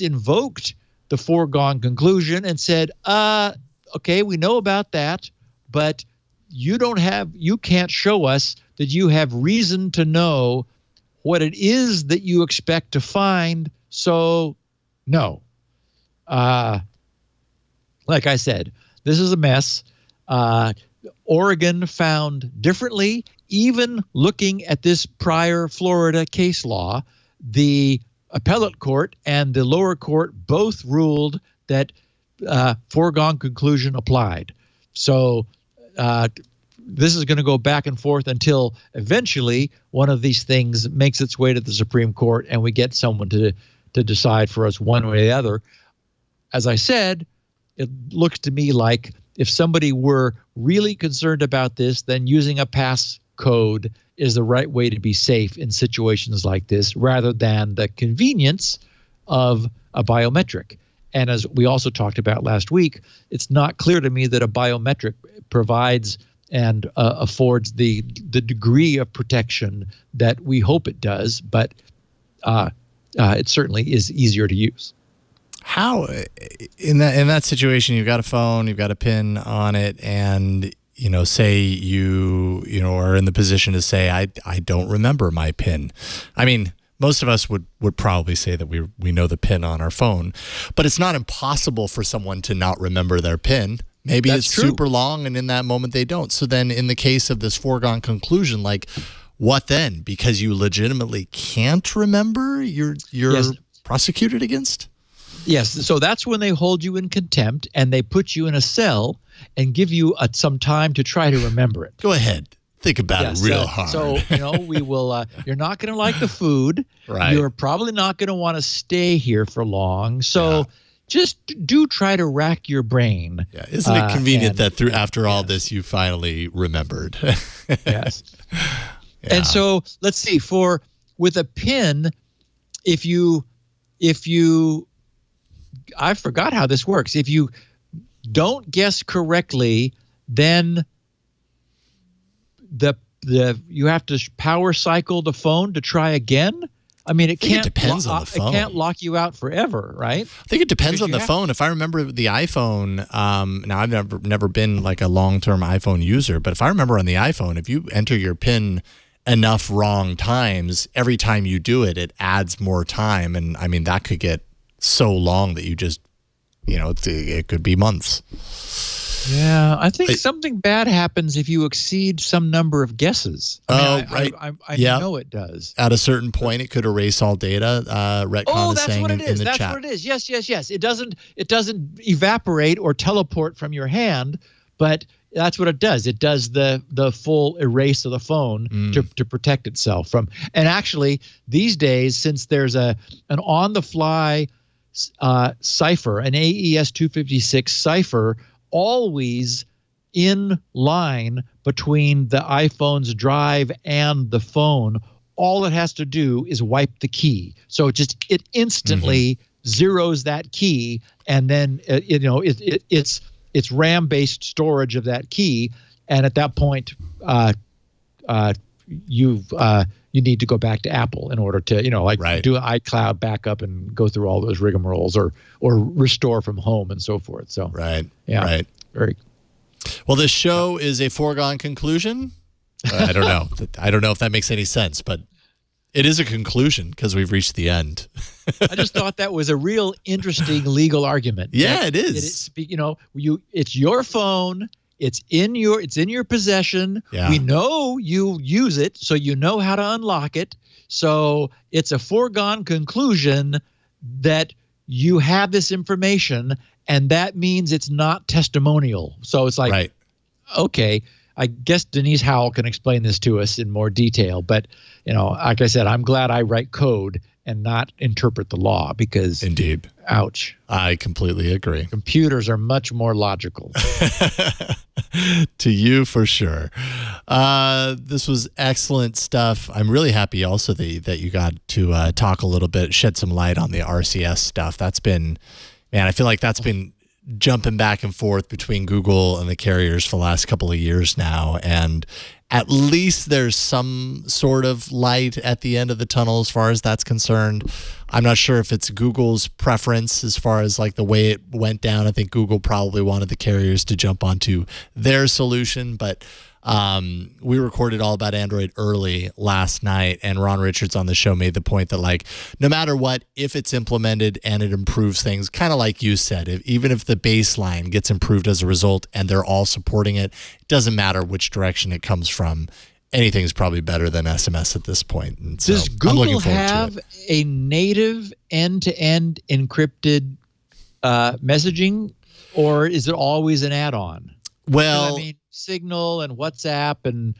invoked the foregone conclusion and said, okay, we know about that, but you can't show us that you have reason to know what it is that you expect to find. So no. Like I said, this is a mess. Oregon found differently, even looking at this prior Florida case law. The appellate court and the lower court both ruled that foregone conclusion applied. So this is going to go back and forth until eventually one of these things makes its way to the Supreme Court and we get someone to decide for us one way or the other. As I said, it looks to me like if somebody were really concerned about this, then using a passcode is the right way to be safe in situations like this rather than the convenience of a biometric. And as we also talked about last week, it's not clear to me that a biometric provides and affords the degree of protection that we hope it does, but it certainly is easier to use. How in that situation, you've got a phone, you've got a PIN on it, and say you are in the position to say I don't remember my PIN. I mean, most of us would probably say that we know the PIN on our phone, but it's not impossible for someone to not remember their PIN. Maybe That's it's true. super long, and in that moment they don't. So then, in the case of this foregone conclusion, like, what then? Because you legitimately can't remember, you're Yes. prosecuted against? Yes, so that's when they hold you in contempt and they put you in a cell and give you some time to try to remember it. Go ahead. Think about it real hard. So, we will, you're not going to like the food. Right. You're probably not going to want to stay here for long. So just do try to rack your brain. Yeah. Isn't it convenient that after all this, you finally remembered? Yes. Yeah. And so let's see, with a PIN, if you I forgot how this works. If you don't guess correctly, then you have to power cycle the phone to try again. I mean, it depends on the phone. It can't lock you out forever, right? I think it depends on the phone. If I remember the iPhone, now I've never been like a long-term iPhone user, but if I remember on the iPhone, if you enter your PIN enough wrong times, every time you do it, it adds more time. And I mean, that could get so long that you just, it could be months. Yeah, I think something bad happens if you exceed some number of guesses. Right. I know it does. At a certain point, it could erase all data. Retcon is saying in the chat. That's what it is. Yes. It doesn't evaporate or teleport from your hand, but that's what it does. It does the full erase of the phone to protect itself from. And actually, these days, since there's an on-the-fly cipher, an AES 256 cipher, always in line between the iPhone's drive and the phone. All it has to do is wipe the key. So it instantly zeroes that key, and then it's RAM-based storage of that key. And at that point, you need to go back to Apple in order to do an iCloud backup and go through all those rigmaroles, or restore from home and so forth. So very. Well, this show is a foregone conclusion. I don't know. I don't know if that makes any sense, but it is a conclusion because we've reached the end. I just thought that was a real interesting legal argument. Yeah, it is. It's your phone. It's in your possession. Yeah. We know you use it, so you know how to unlock it. So it's a foregone conclusion that you have this information, and that means it's not testimonial. So it's like, okay, I guess Denise Howell can explain this to us in more detail. But, like I said, I'm glad I write code and not interpret the law, because indeed, ouch. I completely agree. Computers are much more logical. To you, for sure. This was excellent stuff. I'm really happy also that you got to talk a little bit, shed some light on the RCS stuff. That's been, man, I feel like that's been jumping back and forth between Google and the carriers for the last couple of years now. And at least there's some sort of light at the end of the tunnel as far as that's concerned. I'm not sure if it's Google's preference as far as like the way it went down. I think Google probably wanted the carriers to jump onto their solution, but we recorded all about Android early last night, and Ron Richards on the show made the point that, like, no matter what, if it's implemented and it improves things, kind of like you said, even if the baseline gets improved as a result and they're all supporting it, it doesn't matter which direction it comes from. Anything's probably better than SMS at this point. And so does Google have a native end-to-end encrypted messaging, or is it always an add-on? Well, I mean, Signal and WhatsApp and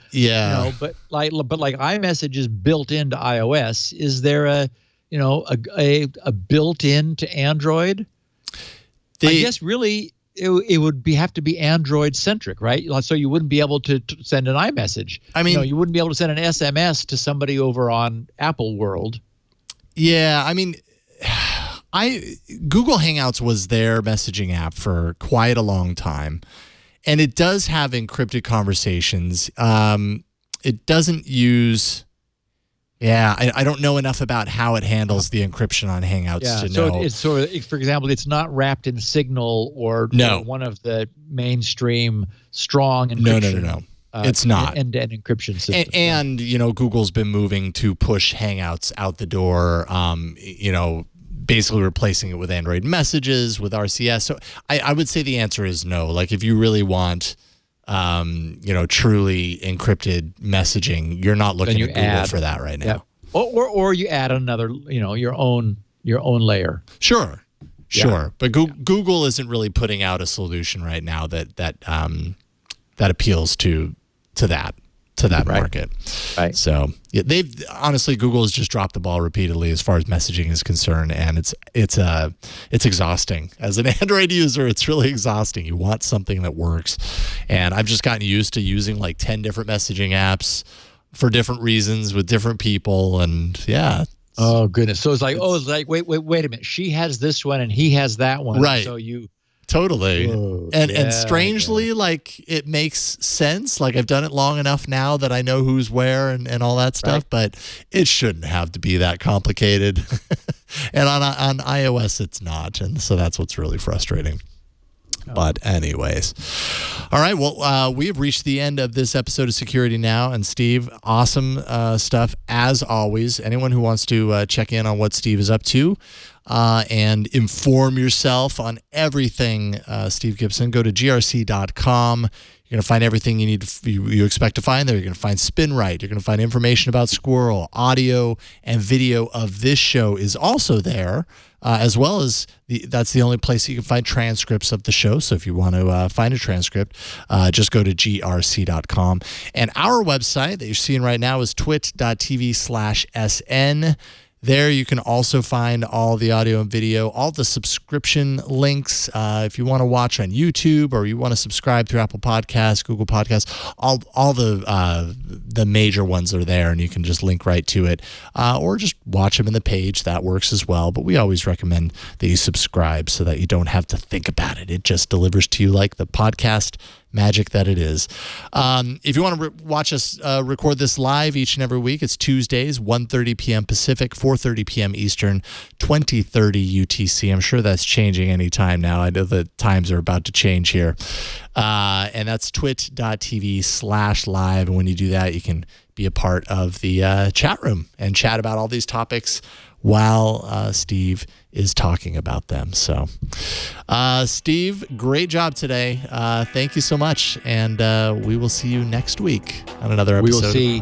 but like iMessage is built into iOS. Is there a built-in to Android? I guess really it would have to be Android centric, right? So you wouldn't be able to send an iMessage. I mean, you wouldn't be able to send an SMS to somebody over on Apple World. Yeah, I mean, Google Hangouts was their messaging app for quite a long time. And it does have encrypted conversations. It doesn't use, I don't know enough about how it handles the encryption on Hangouts to know. So it's sort of, for example, it's not wrapped in Signal or one of the mainstream strong encryption. No. It's not. End-to-end encryption system. And Google's been moving to push Hangouts out the door, basically replacing it with Android messages, with RCS. So I would say the answer is no. Like, if you really want, truly encrypted messaging, you're not looking at Google for that right now. Yeah. Or you add another, your own layer. Sure. But Google isn't really putting out a solution right now that appeals to that market. Right. So they've honestly, Google has just dropped the ball repeatedly as far as messaging is concerned, and it's exhausting. As an Android user, it's really exhausting. You want something that works, and I've just gotten used to using like 10 different messaging apps for different reasons with different people, and oh goodness. So it's like wait a minute. She has this one and he has that one. Right. So you. Totally. And strangely, like, it makes sense. Like, I've done it long enough now that I know who's where and all that stuff, but it shouldn't have to be that complicated. And on iOS, it's not. And so that's what's really frustrating. But anyways. All right. Well, we have reached the end of this episode of Security Now. And Steve, awesome stuff as always. Anyone who wants to check in on what Steve is up to, and inform yourself on everything, Steve Gibson, go to grc.com. You're going to find everything you expect to find there. You're going to find SpinRite. You're going to find information about Squirrel. Audio and video of this show is also there, as well as that's the only place you can find transcripts of the show. So if you want to find a transcript, just go to grc.com. And our website that you're seeing right now is twit.tv/SN. There you can also find all the audio and video, all the subscription links. If you want to watch on YouTube or you want to subscribe through Apple Podcasts, Google Podcasts, all the major ones are there, and you can just link right to it, or just watch them in the page. That works as well. But we always recommend that you subscribe so that you don't have to think about it. It just delivers to you like the podcast magic that it is. If you want to watch us record this live each and every week, it's Tuesdays, 1:30 p.m. Pacific, 4:30 p.m. Eastern, 20:30 UTC. I'm sure that's changing any time now. I know the times are about to change here. And that's twit.tv/live. And when you do that, you can be a part of the chat room and chat about all these topics while Steve is talking about them. So, Steve, great job today. Thank you so much. And we will see you next week on another episode. We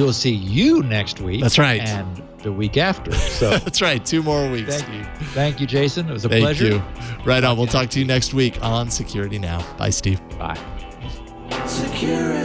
will see you next week. That's right. And the week after. So that's right. 2 more weeks, Steve. Thank you, Jason. It was a pleasure. Thank you. Right on. We'll talk to you next week on Security Now. Bye, Steve. Bye. Security.